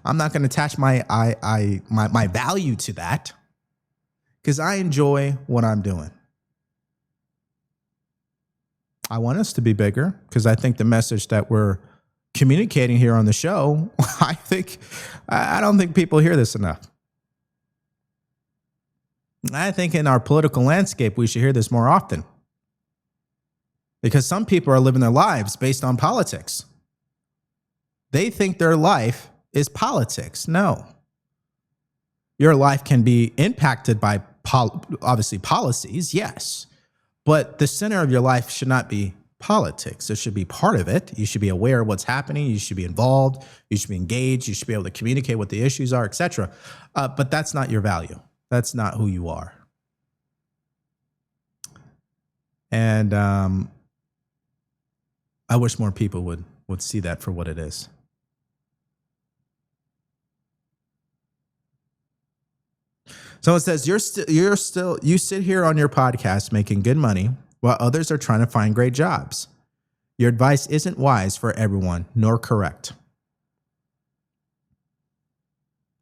I'm not going to attach my value to that because I enjoy what I'm doing. I want us to be bigger because I think the message that we're communicating here on the show, I don't think people hear this enough. I think in our political landscape, we should hear this more often because some people are living their lives based on politics. They think their life is politics. No. Your life can be impacted by obviously policies, yes. But the center of your life should not be politics. It should be part of it. You should be aware of what's happening. You should be involved. You should be engaged. You should be able to communicate what the issues are, etc. But that's not your value. That's not who you are. And I wish more people would see that for what it is. Someone says, you sit here on your podcast making good money while others are trying to find great jobs. Your advice isn't wise for everyone, nor correct.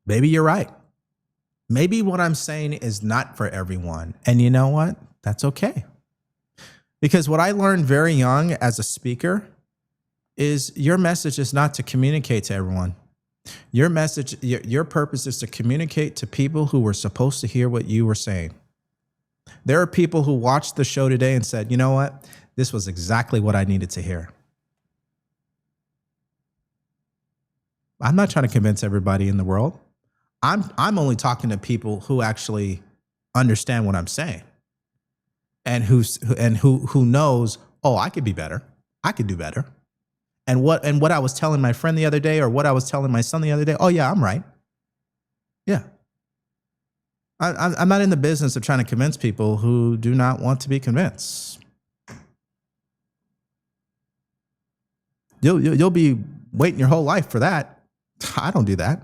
Maybe you're right. Maybe what I'm saying is not for everyone. And you know what? That's okay. Because what I learned very young as a speaker is your message is not to communicate to everyone. Your message, your purpose is to communicate to people who were supposed to hear what you were saying. There are people who watched the show today and said, you know what? This was exactly what I needed to hear. I'm not trying to convince everybody in the world. I'm only talking to people who actually understand what I'm saying. And who knows, oh, I could be better. I could do better. And what I was telling my friend the other day, or what I was telling my son the other day, oh yeah, I'm right. Yeah. I'm not in the business of trying to convince people who do not want to be convinced. You'll be waiting your whole life for that. I don't do that.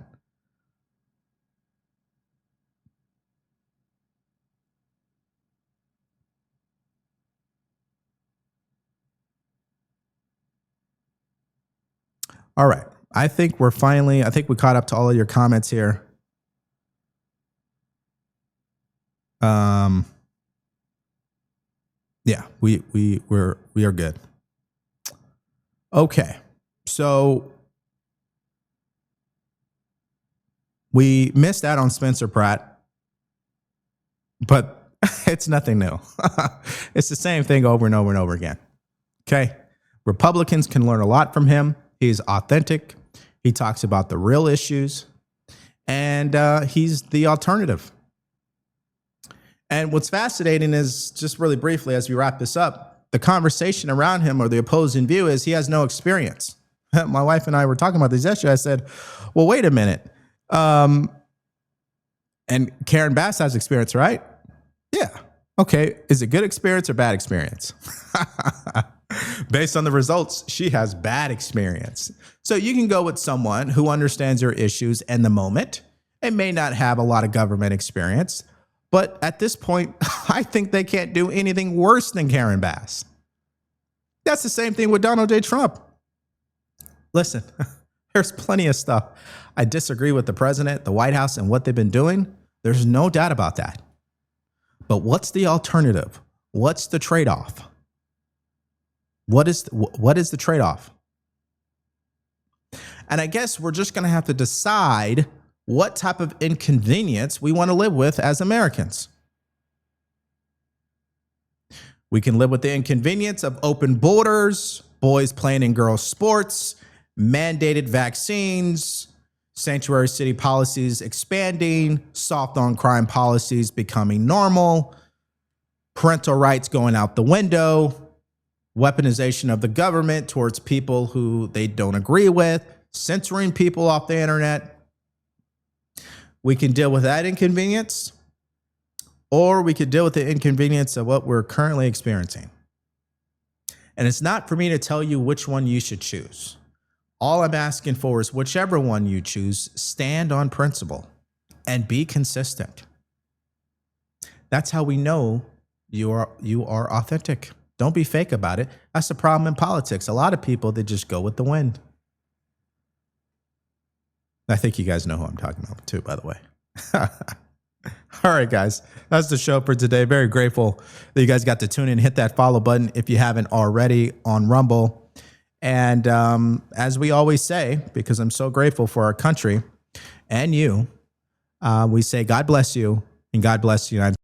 All right. I think we caught up to all of your comments here. Yeah, we are good. Okay. So we missed out on Spencer Pratt, but it's nothing new. It's the same thing over and over and over again. Okay. Republicans can learn a lot from him. He's authentic. He talks about the real issues, and he's the alternative. And what's fascinating is, just really briefly as we wrap this up, the conversation around him, or the opposing view, is he has no experience. My wife and I were talking about this yesterday. I said, well, wait a minute. And Karen Bass has experience, right? Yeah. Okay. Is it good experience or bad experience? Based on the results, she has bad experience. So you can go with someone who understands your issues in the moment and may not have a lot of government experience. But at this point, I think they can't do anything worse than Karen Bass. That's the same thing with Donald J. Trump. Listen, there's plenty of stuff I disagree with the president, the White House, and what they've been doing. There's no doubt about that. But what's the alternative? What's the trade-off? What is the trade-off? And I guess we're just going to have to decide what type of inconvenience we want to live with as Americans. We can live with the inconvenience of open borders, boys playing in girls' sports, mandated vaccines, sanctuary city policies expanding, soft on crime policies becoming normal, parental rights going out the window, weaponization of the government towards people who they don't agree with, censoring people off the internet. We can deal with that inconvenience, or we could deal with the inconvenience of what we're currently experiencing. And it's not for me to tell you which one you should choose. All I'm asking for is whichever one you choose, stand on principle and be consistent. That's how we know you are authentic. Don't be fake about it. That's the problem in politics. A lot of people, they just go with the wind. I think you guys know who I'm talking about too, by the way. All right, guys, that's the show for today. Very grateful that you guys got to tune in. Hit that follow button if you haven't already on Rumble. And as we always say, because I'm so grateful for our country and you, we say God bless you and God bless the United States.